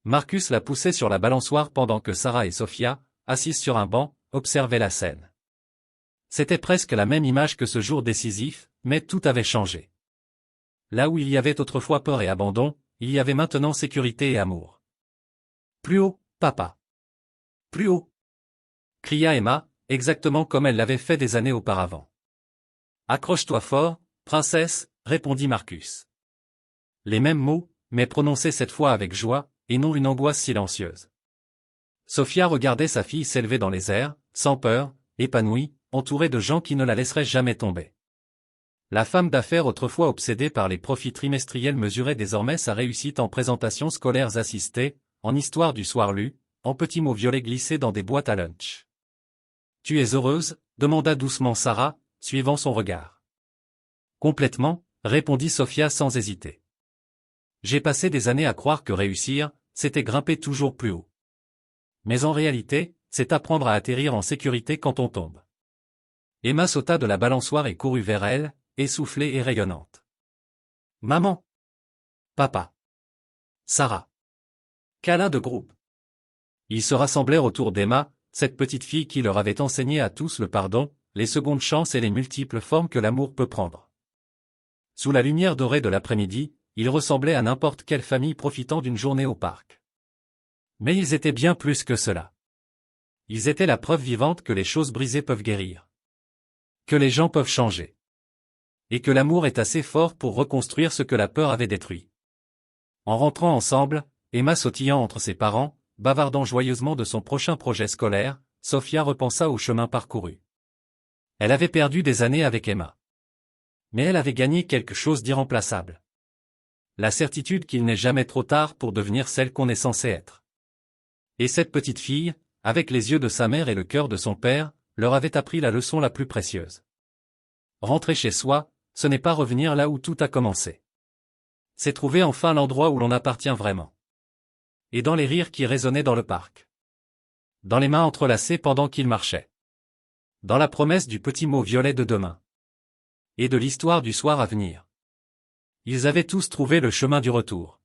Marcus la poussait sur la balançoire pendant que Sarah et Sofia, assises sur un banc, observaient la scène. C'était presque la même image que ce jour décisif, mais tout avait changé. Là où il y avait autrefois peur et abandon, il y avait maintenant sécurité et amour. « Plus haut, papa. Plus haut !» cria Emma, exactement comme elle l'avait fait des années auparavant. « Accroche-toi fort, princesse !» répondit Marcus. Les mêmes mots, mais prononcés cette fois avec joie, et non une angoisse silencieuse. Sofia regardait sa fille s'élever dans les airs, sans peur, épanouie, entourée de gens qui ne la laisseraient jamais tomber. La femme d'affaires autrefois obsédée par les profits trimestriels mesurait désormais sa réussite en présentations scolaires assistées, en histoire du soir lue, en petits mots violets glissés dans des boîtes à lunch. « Tu es heureuse ?» demanda doucement Sarah, suivant son regard. « Complètement », répondit Sofia sans hésiter. « J'ai passé des années à croire que réussir, c'était grimper toujours plus haut. Mais en réalité, c'est apprendre à atterrir en sécurité quand on tombe. » Emma sauta de la balançoire et courut vers elle, essoufflée et rayonnante. « Maman ! Papa ! Sarah !» Câlin de groupe. Ils se rassemblèrent autour d'Emma, cette petite fille qui leur avait enseigné à tous le pardon, les secondes chances et les multiples formes que l'amour peut prendre. Sous la lumière dorée de l'après-midi, ils ressemblaient à n'importe quelle famille profitant d'une journée au parc. Mais ils étaient bien plus que cela. Ils étaient la preuve vivante que les choses brisées peuvent guérir. Que les gens peuvent changer. Et que l'amour est assez fort pour reconstruire ce que la peur avait détruit. En rentrant ensemble, Emma sautillant entre ses parents, bavardant joyeusement de son prochain projet scolaire, Sofia repensa au chemin parcouru. Elle avait perdu des années avec Emma. Mais elle avait gagné quelque chose d'irremplaçable. La certitude qu'il n'est jamais trop tard pour devenir celle qu'on est censé être. Et cette petite fille, avec les yeux de sa mère et le cœur de son père, leur avait appris la leçon la plus précieuse. Rentrer chez soi, ce n'est pas revenir là où tout a commencé. C'est trouver enfin l'endroit où l'on appartient vraiment. Et dans les rires qui résonnaient dans le parc. Dans les mains entrelacées pendant qu'ils marchaient. Dans la promesse du petit mot violet de demain. Et de l'histoire du soir à venir. Ils avaient tous trouvé le chemin du retour.